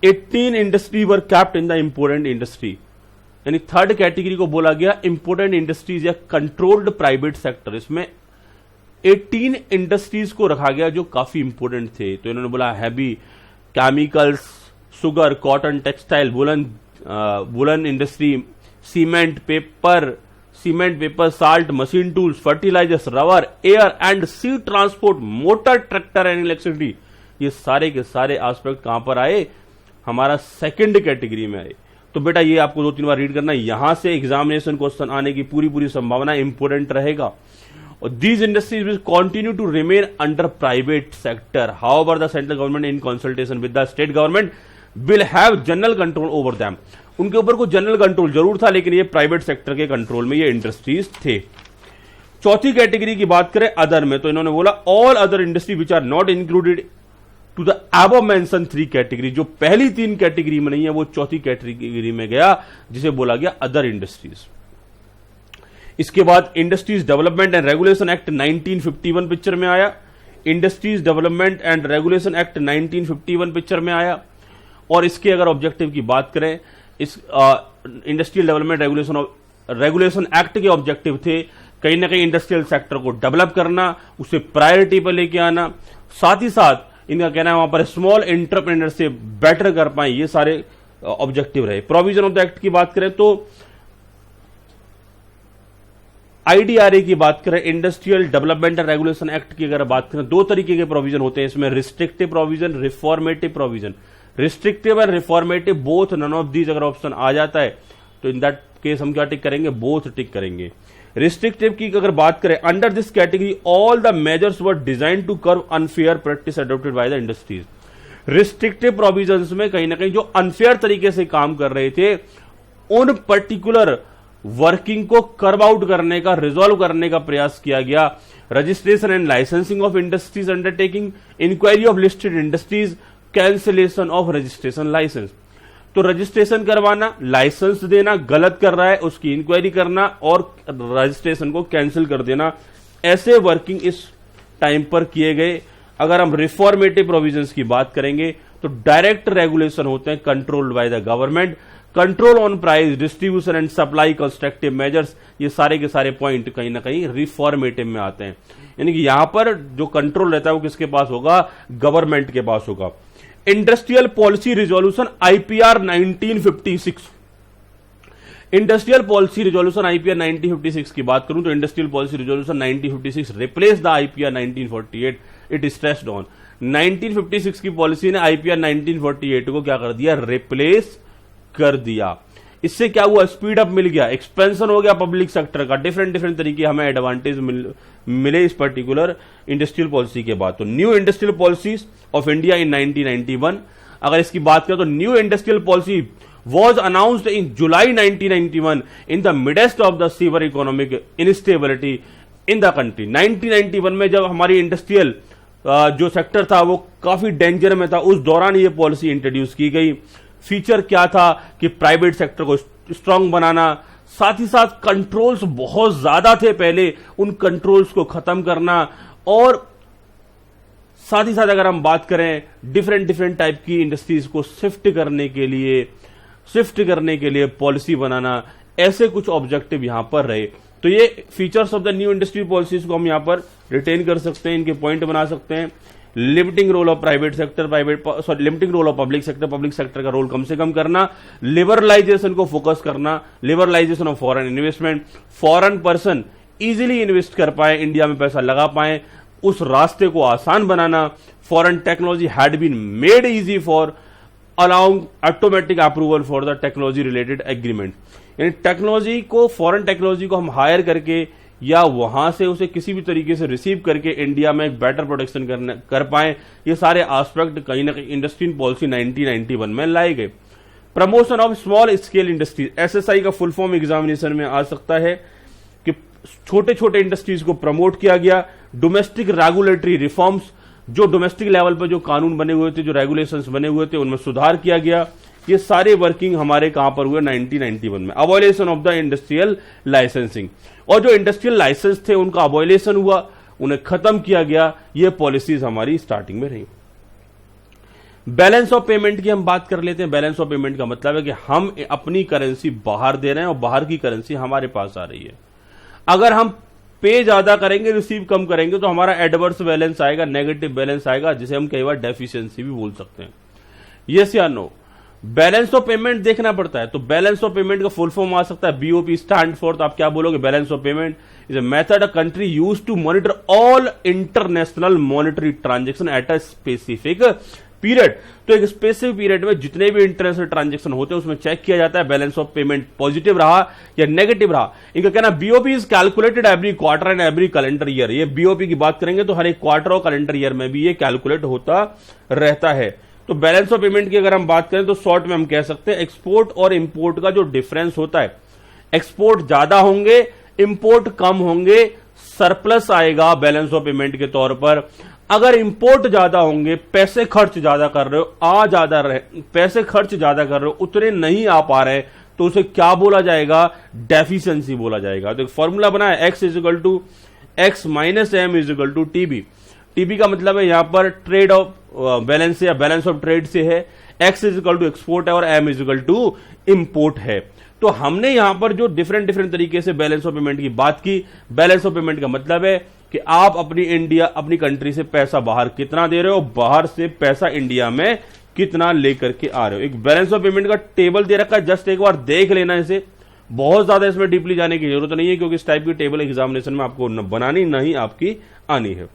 18 industry were kept in the important industry, यानी थर्ड कैटेगरी को बोला गया इंपोर्टेंट इंडस्ट्रीज या कंट्रोल्ड प्राइवेट सेक्टर। इसमें 18 इंडस्ट्रीज को रखा गया जो काफी इंपोर्टेंट थे। तो इन्होंने बोला heavy chemicals, sugar, cotton, textile, woollen industry, cement, paper, salt, machine tools, fertilisers, rubber, air and sea transport, motor, tractor and electricity, ये सारे के सारे एस्पेक्ट कहां पर आए, हमारा सेकंड कैटेगरी में आए। तो बेटा ये आपको 2-3 बार रीड करना, यहां से एग्जामिनेशन क्वेश्चन आने की पूरी संभावना इंपोर्टेंट रहेगा। और these industries will continue to remain under private sector, however the central government in consultation with the state government will have general control over them. उनके ऊपर कोई जनरल कंट्रोल जरूर था, लेकिन ये प्राइवेट सेक्टर के कंट्रोल में ये इंडस्ट्रीज थे। चौथी कैटेगरी की बात करें अदर में, तो इन्होंने बोला all other industry which are not included to the above mention 3 category, जो पहली 3 कैटेगरी में नहीं है वो चौथी कैटेगरी में गया, जिसे बोला गया अदर इंडस्ट्रीज। इसके बाद industries development and regulation act 1951 picture में आया, industries development and regulation act 1951 picture में आया। और इसके अगर ऑब्जेक्टिव की बात करें, इस इंडस्ट्रियल डेवलपमेंट रेगुलेशन एक्ट के ऑब्जेक्टिव थे कहीं ना कहीं इंडस्ट्रियल सेक्टर को डेवलप करना, उसे प्रायोरिटी पर लेके आना, साथ ही साथ इनका कहना है वहां पर स्मॉल एंटरप्रेन्योर से बेटर कर पाए, ये सारे ऑब्जेक्टिव रहे। प्रोविजन ऑफ द एक्ट की बात करें तो आईडीआरए की बात करें, industrial development and regulation act की अगर बात करें, 2 तरीके के प्रोविजन होते हैं इसमें, restrictive provision, reformative provision. Restrictive and reformative both none of these अगर ऑप्शन आ जाता है तो इन दैट केस हम क्या टिक करेंगे, बोथ टिक करेंगे। रिस्ट्रिक्टिव की अगर बात करें, under this category all the measures were design to curb unfair practice adopted by the industries. Restrictive provisions में कहीं ना कहीं जो अनफेयर तरीके से काम कर रहे थे उन पर्टिकुलर वर्किंग को कर्व आउट करने का, रिजॉल्व करने का प्रयास किया गया। Registration and licensing of industries undertaking, inquiry of listed industries, cancellation of registration licence. तो रजिस्ट्रेशन करवाना, लाइसेंस देना, गलत कर रहा है उसकी इंक्वायरी करना और रजिस्ट्रेशन को कैंसिल कर देना, ऐसे वर्किंग इस टाइम पर किए गए। अगर हम रिफॉर्मेटिव प्रोविजंस की बात करेंगे तो डायरेक्ट रेगुलेशन होते हैं controlled by the government, control on price, distribution and supply, constructive measures, ये सारे के सारे पॉइंट कहीं ना कहीं रिफॉर्मेटिव में आते हैं। यानी कि यहां पर जो कंट्रोल रहता है वो किसके पास होगा, गवर्नमेंट के पास होगा। Industrial policy resolution IPR 1956, industrial policy resolution IPR 1956 की बात करूं तो industrial policy resolution 1956 replace the IPR 1948, it stressed on. 1956 की पॉलिसी ने आईपीआर 1948 को क्या कर दिया, रिप्लेस कर दिया। इससे क्या हुआ, स्पीड अप मिल गया, एक्सपेंशन हो गया पब्लिक सेक्टर का, डिफरेंट तरीके हमें एडवांटेज मिले इस पर्टिकुलर इंडस्ट्रियल पॉलिसी के बाद। तो new industrial policies of India in 1991, अगर इसकी बात करें तो new industrial policy was announced in July 1991 in the midst of the severe economic instability in the country। 1991 में जब हमारी इंडस्ट्रियल जो सेक्टर था वो काफी डेंजर में था, उस दौरान ये पॉलिसी इंट्रोड्यूस की गई। फीचर क्या था कि प्राइवेट सेक्टर को स्ट्रांग बनाना, साथ ही साथ कंट्रोल्स बहुत ज्यादा थे पहले, उन कंट्रोल्स को खत्म करना, और साथ ही साथ अगर हम बात करें डिफरेंट टाइप की इंडस्ट्रीज को शिफ्ट करने के लिए पॉलिसी बनाना, ऐसे कुछ ऑब्जेक्टिव यहां पर रहे। तो ये features of the new industry policies को हम यहां पर रिटेन कर सकते हैं, इनके पॉइंट बना सकते हैं। Limiting role of private sector, limiting role of public sector का रोल कम से कम करना, लिबरलाइजेशन को फोकस करना, liberalisation of foreign investment, foreign person easily invest कर पाए, इंडिया में पैसा लगा पाए, उस रास्ते को आसान बनाना, foreign technology had been made easy for allowing automatic approval for the technology related agreement, यानी टेक्नोलॉजी को, फॉरेन टेक्नोलॉजी को हम हायर करके या वहां से उसे किसी भी तरीके से रिसीव करके इंडिया में एक बेटर प्रोटेक्शन कर पाए, ये सारे एस्पेक्ट कहीं ना कहीं इंडस्ट्रियल पॉलिसी 1991 में लाए गए। Promotion of small scale industries, SSI का फुल फॉर्म एग्जामिनेशन में आ सकता है कि छोटे छोटे इंडस्ट्रीज को प्रमोट किया गया। डोमेस्टिक रेगुलेटरी रिफॉर्म्स, जो डोमेस्टिक लेवल पर जो कानून बने हुए थे, जो रेगुलेशंस बने हुए थे, उनमें सुधार किया गया। ये सारे वर्किंग हमारे कहां पर हुए 1991 में। Abolition of the industrial licensing, और जो इंडस्ट्रियल लाइसेंस थे उनका अबॉलिशन हुआ, उन्हें खत्म किया गया। ये पॉलिसीज हमारी स्टार्टिंग में रही। बैलेंस ऑफ पेमेंट की हम बात कर लेते हैं। बैलेंस ऑफ पेमेंट का मतलब है कि हम अपनी करेंसी बाहर दे रहे हैं और बाहर की करेंसी हमारे पास आ रही है। अगर हम पे ज्यादा करेंगे, रिसीव कम करेंगे, तो हमारा एडवर्स बैलेंस आएगा, नेगेटिव बैलेंस आएगा, जिसे हम कई बार डेफिशिएंसी भी बोल सकते हैं। यस या नो? बैलेंस ऑफ पेमेंट देखना पड़ता है। तो बैलेंस ऑफ पेमेंट का फुल फॉर्म आ सकता है बीओपी स्टैंड फॉर, तो आप क्या बोलोगे? Balance of payment is a method a country use to monitor all international monetary transaction at a specific period. तो एक स्पेसिफिक पीरियड में जितने भी इंटरनेशनल ट्रांजेक्शन होते हैं उसमें चेक किया जाता है बैलेंस ऑफ पेमेंट पॉजिटिव रहा या नेगेटिव रहा। इनका कहना BOP is calculated every quarter and every calendar year. ये बीओपी की बात करेंगे तो हर एक क्वार्टर और कैलेंडर ईयर में भी ये कैलकुलेट होता रहता है। तो बैलेंस ऑफ पेमेंट की अगर हम बात करें तो शॉर्ट में हम कह सकते हैं एक्सपोर्ट और इंपोर्ट का जो डिफरेंस होता है, एक्सपोर्ट ज्यादा होंगे, इंपोर्ट कम होंगे, सरप्लस आएगा बैलेंस ऑफ पेमेंट के तौर पर। अगर इंपोर्ट ज्यादा होंगे, पैसे खर्च ज्यादा कर रहे हो, पैसे खर्च ज्यादा कर रहे हो, उतने नहीं आ पा रहे, तो उसे क्या बोला जाएगा? डेफिशिएंसी बोला जाएगा। तो एक फॉर्मूला बना है, X is equal to X minus M is equal to TB. TB का मतलब है यहां पर ट्रेड ऑफ बैलेंस से या बैलेंस ऑफ ट्रेड से है, X is equal to export है और M is equal to import है। तो हमने यहां पर जो डिफरेंट तरीके से बैलेंस ऑफ पेमेंट की बात की, बैलेंस ऑफ पेमेंट का मतलब है कि आप अपनी कंट्री से पैसा बाहर कितना दे रहे हो, बाहर से पैसा इंडिया में कितना लेकर के आ रहे हो। एक बैलेंस ऑफ पेमेंट का टेबल दे रखा है, जस्ट एक बार देख लेना इसे, बहुत ज्यादा इसमें डीपली जाने की जरूरत नहीं है, क्योंकि इस टाइप की टेबल एग्जामिनेशन में आपको बनानी नहीं आपकी आनी है।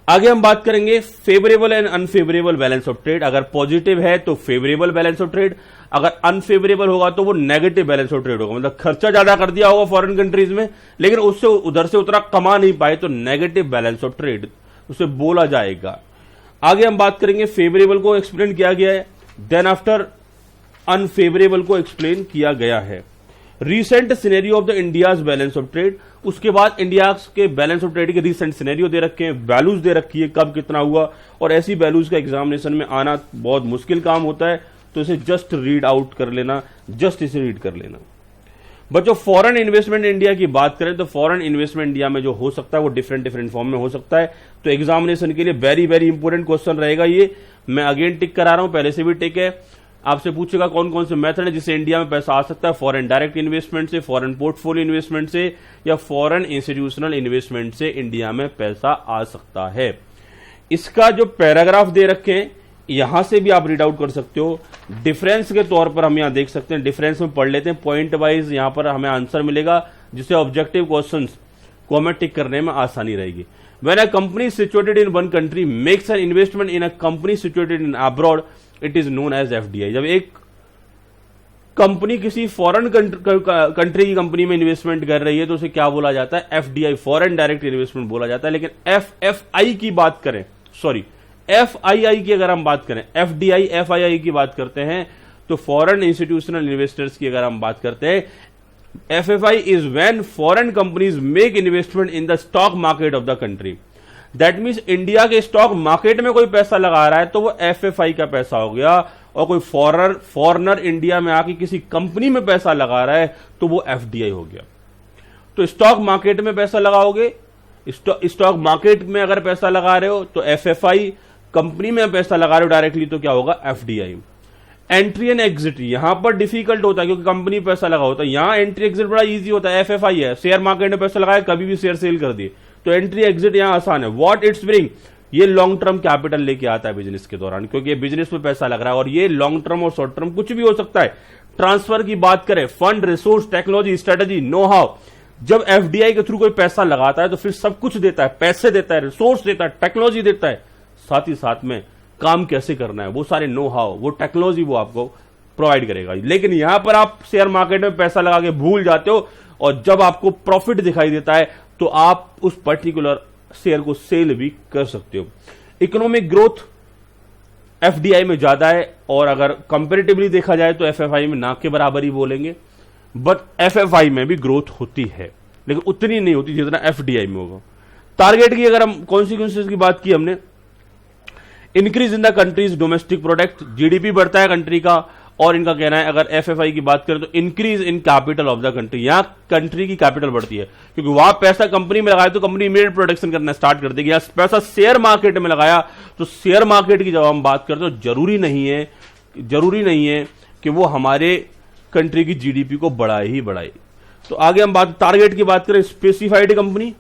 आगे हम बात करेंगे favourable and unfavourable balance of trade. अगर पॉजिटिव है तो फेवरेबल बैलेंस ऑफ ट्रेड, अगर अनफेवरेबल होगा तो वो नेगेटिव बैलेंस ऑफ ट्रेड होगा। मतलब खर्चा ज्यादा कर दिया होगा फॉरेन कंट्रीज में, लेकिन उससे उधर से उतना कमा नहीं पाए, तो नेगेटिव बैलेंस ऑफ ट्रेड उसे बोला जाएगा। आगे हम बात करेंगे फेवरेबल को एक्सप्लेन किया गया है, देन आफ्टर अनफेवरेबल को एक्सप्लेन किया गया है। Recent scenario of the India's balance of trade, उसके बाद इंडिया के बैलेंस ऑफ ट्रेड के रीसेंट सिनेरियो दे रखे हैं, वैल्यूज दे रखी है कब कितना हुआ, और ऐसी वैल्यूज का एग्जामिनेशन में आना बहुत मुश्किल काम होता है, तो इसे जस्ट रीड आउट कर लेना, जस्ट इसे रीड कर लेना। बच्चों फॉरेन इन्वेस्टमेंट इंडिया की बात करें तो फॉरेन इन्वेस्टमेंट इंडिया में जो हो सकता है वो डिफरेंट फॉर्म में हो सकता है। तो एग्जामिनेशन के लिए वेरी इंपोर्टेंट क्वेश्चन रहेगा ये। मैं अगेन टिक करा रहा हूं, पहले से भी टिक है। आपसे पूछेगा कौन कौन से मेथड है जिससे इंडिया में पैसा आ सकता है, फॉरेन डायरेक्ट इन्वेस्टमेंट से, फॉरेन पोर्टफोलियो इन्वेस्टमेंट से, या फॉरेन इंस्टीट्यूशनल इन्वेस्टमेंट से इंडिया में पैसा आ सकता है। इसका जो पैराग्राफ दे रखे हैं यहां से भी आप रीड आउट कर सकते हो। डिफरेंस के तौर पर हम यहां देख सकते हैं, डिफरेंस में पढ़ लेते हैं पॉइंट वाइज, यहां पर हमें आंसर मिलेगा जिससे ऑब्जेक्टिव क्वेश्चंस को हमें टिक करने में आसानी रहेगी। When a company situated in one country makes an investment in a company situated in abroad, it is known as FDI। जब एक कंपनी किसी फॉरेन कंट्री की कंपनी में इन्वेस्टमेंट कर रही है तो उसे क्या बोला जाता है? एफडीआई, फॉरेन डायरेक्ट इन्वेस्टमेंट बोला जाता है। लेकिन एफआई की बात करें, सॉरी एफआईआई की अगर हम बात करें, एफडीआई एफआईआई की बात करते हैं, तो फॉरेन इंस्टीट्यूशनल इन्वेस्टर्स की अगर हम बात करते हैं, FFI is when foreign companies make investment in the stock market of the country। That means India के स्टॉक मार्केट में कोई पैसा लगा रहा है तो वो FFI का पैसा हो गया, और कोई फॉरेनर इंडिया में आके किसी कंपनी में पैसा लगा रहा है तो वो FDI हो गया। तो स्टॉक मार्केट में पैसा लगाओगे, स्टॉक मार्केट में अगर पैसा लगा रहे हो तो FFI, कंपनी में पैसा लगा रहे हो डायरेक्टली तो क्या होगा? FDI। एंट्री एंड एग्जिट यहां पर डिफिकल्ट होता है क्योंकि कंपनी पैसा लगा होता है, यहां एंट्री एग्जिट बड़ा इजी होता है। एफएफआई है, शेयर मार्केट में पैसा लगाया, कभी भी शेयर सेल कर दिए, तो एंट्री एग्जिट यहां आसान है। व्हाट इट्स ब्रिंग ये लॉन्ग टर्म कैपिटल लेके आता है बिजनेस के दौरान, क्योंकि बिजनेस में पैसा लग रहा है और ये लॉन्ग टर्म और शॉर्ट टर्म कुछ भी हो सकता है। ट्रांसफर की बात करें, fund, resource, technology, strategy, know how, जब एफडीआई के थ्रू कोई पैसा लगाता है तो फिर सब कुछ देता है, पैसे देता है, रिसोर्स देता है, टेक्नोलॉजी देता है, साथ ही साथ में काम कैसे करना है वो सारे नो हाउ, वो टेक्नोलॉजी वो आपको प्रोवाइड करेगा। लेकिन यहां पर आप शेयर मार्केट में पैसा लगा के भूल जाते हो और जब आपको प्रॉफिट दिखाई देता है तो आप उस पर्टिकुलर शेयर को सेल भी कर सकते हो। इकोनॉमिक ग्रोथ एफडीआई में ज्यादा है और अगर कंपैरेटिवली देखा जाए तो एफएफआई में ना के बराबर ही बोलेंगे, बट एफएफआई में भी ग्रोथ होती है लेकिन उतनी नहीं होती जितना एफडीआई में होगा। टारगेट की अगर हम कॉन्सिक्वेंसेस की बात की हमने, increase in the countries domestic product, GDP बढ़ता है कंट्री का, और इनका कहना है अगर एफएफआई की बात करें तो increase in capital of the country, यहां कंट्री की कैपिटल बढ़ती है क्योंकि वहां पैसा कंपनी में लगाया तो कंपनी इमीडिएट प्रोडक्शन करना स्टार्ट कर देगी। यहां पैसा शेयर मार्केट में लगाया तो शेयर मार्केट की जब हम बात करते हैं तो जरूरी नहीं है कि वो हमारे कंट्री की जीडीपी को बढ़ाए ही बढ़ाए। तो आगे हम टारगेट की बात करें, स्पेसिफाइड कंपनी,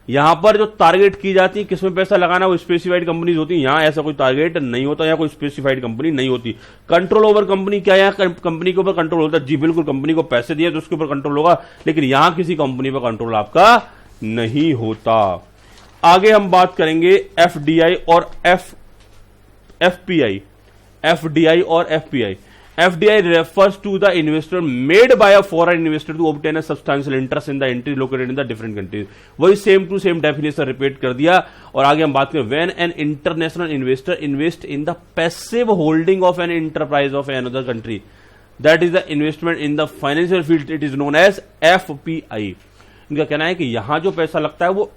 यहां पर जो टारगेट की जाती है किसमें पैसा लगाना वो स्पेसिफाइड कंपनीज होती है, यहां ऐसा कोई टारगेट नहीं होता, यहां कोई स्पेसिफाइड कंपनी नहीं होती। कंट्रोल ओवर कंपनी, क्या यहां कंपनी के ऊपर कंट्रोल होता है? जी बिल्कुल, कंपनी को पैसे दिए तो उसके ऊपर कंट्रोल होगा, लेकिन यहां किसी कंपनी पर कंट्रोल आपका नहीं होता। आगे हम बात करेंगे एफडीआई और एफपीआई। एफडीआई और FPI, FDI refers to the investment made by a foreign investor to obtain a substantial interest in the entity located in the different countries। वही same to same definition repeat कर दिया। और आगे हम बात करें, when an international investor invest in the passive holding of an enterprise of another country, that is the investment in the financial field, it is known as FPI। इनका कहना है कि यहां जो पैसा लगता है वो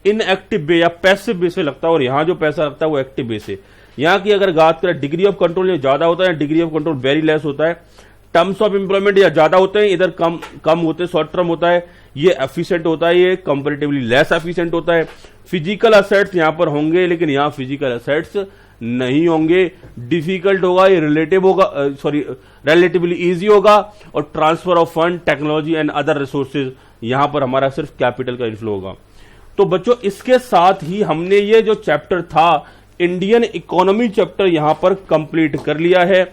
इनएक्टिव बे या पैसिव बे से लगता है और यहां जो पैसा लगता है वो एक्टिव बे से। यहां की अगर बात करें, डिग्री ऑफ कंट्रोल ये ज्यादा होता है, degree of control very less होता है। टर्म्स ऑफ एम्प्लॉयमेंट या ज्यादा होते हैं, इधर कम होते हैं, शॉर्ट टर्म होता है, ये एफिशिएंट होता है, ये कंपैरेटिवली लेस एफिशिएंट होता है। फिजिकल असेट्स यहां पर होंगे लेकिन यहां फिजिकल असेट्स नहीं होंगे। डिफिकल्ट होगा, ये रिलेटिवली इजी होगा। और transfer of fund, technology and other resources, यहां पर हमारा सिर्फ कैपिटल का इन्फ्लो होगा। तो बच्चों, इसके साथ ही हमने ये जो चैप्टर था इंडियन इकोनॉमी चैप्टर यहां पर कंप्लीट कर लिया है।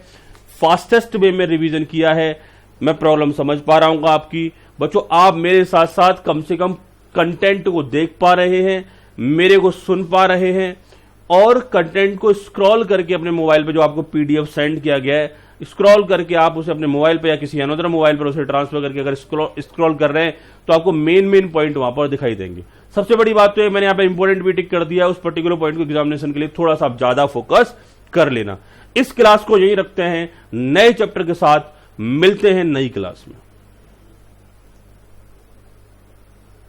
फास्टेस्ट वे में रिवीजन किया है। मैं प्रॉब्लम समझ पा रहा हूं आपकी। बच्चों, आप मेरे साथ साथ कम से कम कंटेंट को देख पा रहे हैं, मेरे को सुन पा रहे हैं और कंटेंट को स्क्रॉल करके अपने मोबाइल पे जो आपको पीडीएफ सेंड किया गया है, स्क्रॉल करके आप उसे अपने मोबाइल पे या किसी अनदर मोबाइल पर उसे ट्रांसफर करके अगर स्क्रॉल कर रहे हैं तो आपको मेन पॉइंट वहां पर दिखाई देंगे। सबसे बड़ी बात तो है, मैंने यहां पे इंपॉर्टेंट भी टिक कर दिया, उस पर्टिकुलर पॉइंट को एग्जामिनेशन के लिए थोड़ा सा ज्यादा फोकस कर लेना। इस क्लास को यही रखते हैं, नए चैप्टर के साथ मिलते हैं नई क्लास में।